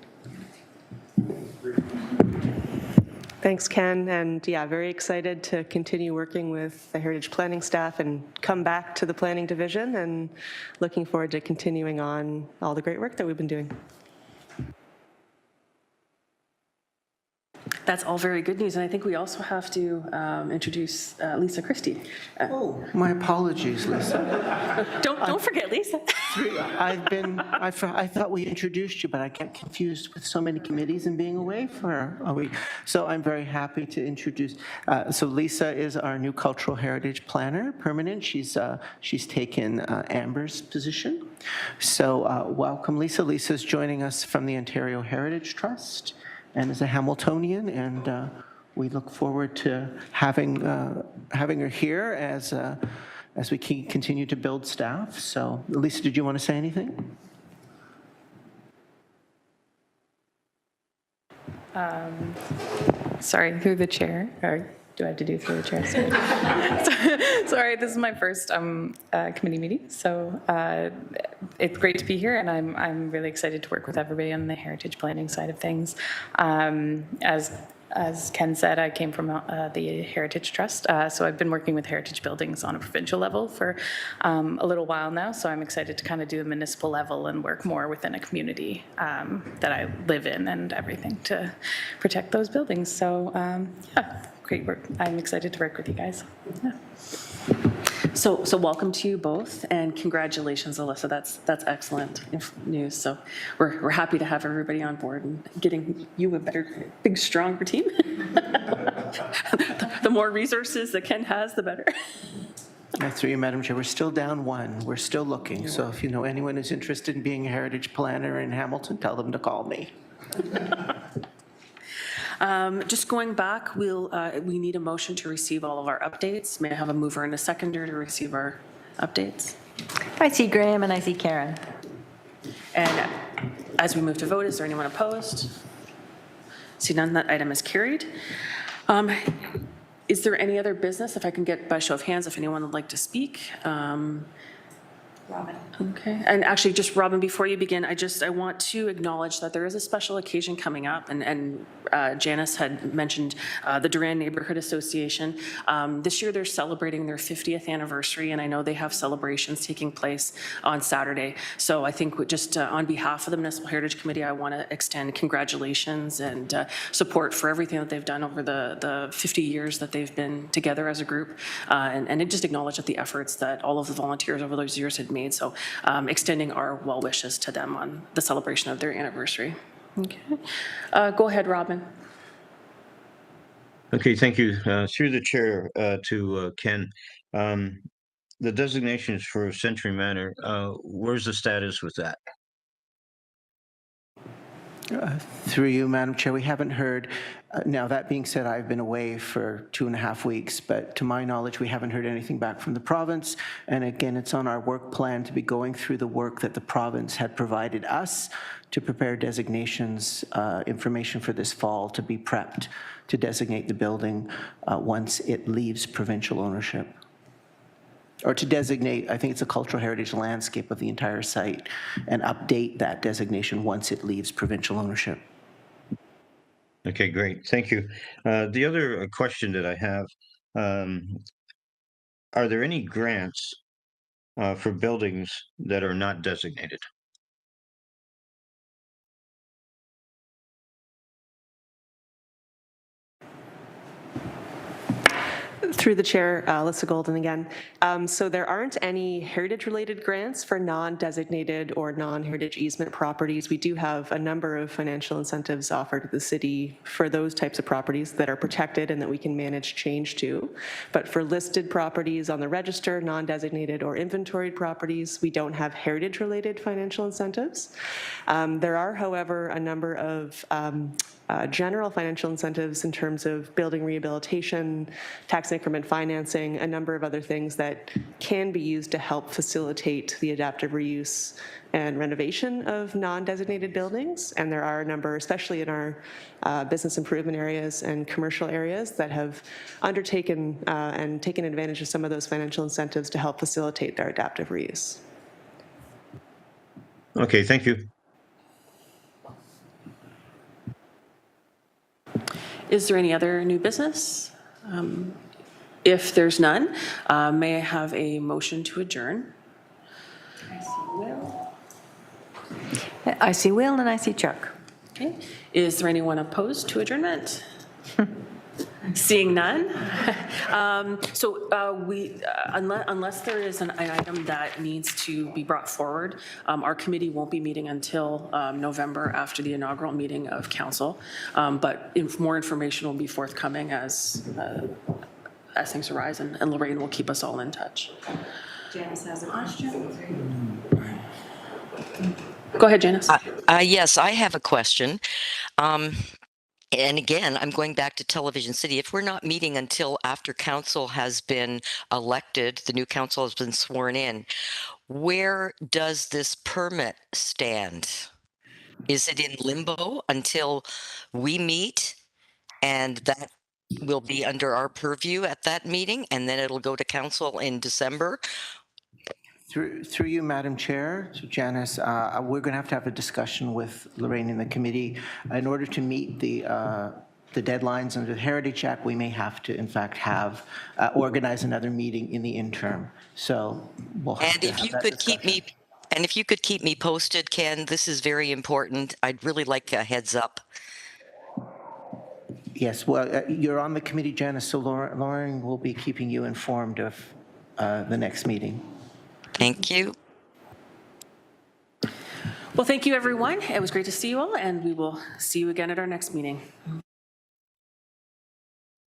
Thanks, Ken, and yeah, very excited to continue working with the heritage planning staff and come back to the planning division, and looking forward to continuing on all the great work that we've been doing.
That's all very good news, and I think we also have to introduce Lisa Christie.
Oh, my apologies, Lisa.
Don't forget Lisa.
I thought we introduced you, but I get confused with so many committees and being away for a week. So I'm very happy to introduce. So Lisa is our new cultural heritage planner, permanent. She's taken Amber's position. So welcome, Lisa. Lisa's joining us from the Ontario Heritage Trust, and is a Hamiltonian, and we look forward to having her here as we continue to build staff. So, Lisa, did you want to say anything?
Sorry, through the chair, or do I have to do through the chair? Sorry, this is my first committee meeting, so it's great to be here, and I'm really excited to work with everybody on the heritage planning side of things. As Ken said, I came from the Heritage Trust, so I've been working with heritage buildings on a provincial level for a little while now, so I'm excited to kind of do the municipal level and work more within a community that I live in and everything to protect those buildings. So yeah, great work. I'm excited to work with you guys. Yeah.
So welcome to you both, and congratulations, Alyssa. That's excellent news. So we're happy to have everybody on board and getting you a better, big, stronger team. The more resources that Ken has, the better.
Through you, Madam Chair, we're still down 1. We're still looking. So if you know anyone who's interested in being a heritage planner in Hamilton, tell them to call me.
Just going back, we need a motion to receive all of our updates. May I have a mover and a seconder to receive our updates?
I see Graham and I see Karen.
And as we move to vote, is there anyone opposed? See none, that item is carried. Is there any other business? If I can get by show of hands, if anyone would like to speak.
Robin.
Okay, and actually, just Robin, before you begin, I want to acknowledge that there is a special occasion coming up, and Janice had mentioned the Duran Neighborhood Association. This year, they're celebrating their 50th anniversary, and I know they have celebrations taking place on Saturday. So I think just on behalf of the Municipal Heritage Committee, I want to extend congratulations and support for everything that they've done over the 50 years that they've been together as a group, and just acknowledge that the efforts that all of the volunteers over those years had made. So extending our well wishes to them on the celebration of their anniversary. Okay. Go ahead, Robin.
Okay, thank you. Through the chair to Ken. The designations for Century Manor, where's the status with that?
Through you, Madam Chair, we haven't heard. Now, that being said, I've been away for 2.5 weeks, but to my knowledge, we haven't heard anything back from the province. And again, it's on our work plan to be going through the work that the province had provided us to prepare designations, information for this fall to be prepped to designate the building once it leaves provincial ownership. Or to designate, I think it's a cultural heritage landscape of the entire site, and update that designation once it leaves provincial ownership.
Okay, great. Thank you. The other question that I have, are there any grants for buildings that are not designated?
Through the chair, Alyssa Golden again. So there aren't any heritage-related grants for non-designated or non-heritage easement properties. We do have a number of financial incentives offered to the city for those types of properties that are protected and that we can manage change to. But for listed properties on the register, non-designated or inventoried properties, we don't have heritage-related financial incentives. There are, however, a number of general financial incentives in terms of building rehabilitation, tax increment financing, a number of other things that can be used to help facilitate the adaptive reuse and renovation of non-designated buildings. And there are a number, especially in our business improvement areas and commercial areas, that have undertaken and taken advantage of some of those financial incentives to help facilitate their adaptive reuse.
Okay, thank you.
Is there any other new business? If there's none, may I have a motion to adjourn?
I see Will and I see Chuck.
Okay. Is there anyone opposed to adjournment? Seeing none. Unless there is an item that needs to be brought forward, our committee won't be meeting until November after the inaugural meeting of council. But more information will be forthcoming as things arise, and Lorraine will keep us all in touch.
Janice has a question.
Go ahead, Janice.
Yes, I have a question. And again, I'm going back to Television City. If we're not meeting until after council has been elected, the new council has been sworn in, where does this permit stand? Is it in limbo until we meet, and that will be under our purview at that meeting, and then it'll go to council in December?
Through you, Madam Chair, to Janice, we're going to have a discussion with Lorraine and the committee. In order to meet the deadlines under the Heritage Act, we may have to, in fact, organize another meeting in the interim. So we'll have to have that discussion.
And if you could keep me posted, Ken, this is very important. I'd really like a heads up.
Yes, well, you're on the committee, Janice, so Lauren will be keeping you informed of the next meeting.
Thank you.
Well, thank you, everyone. It was great to see you all, and we will see you again at our next meeting.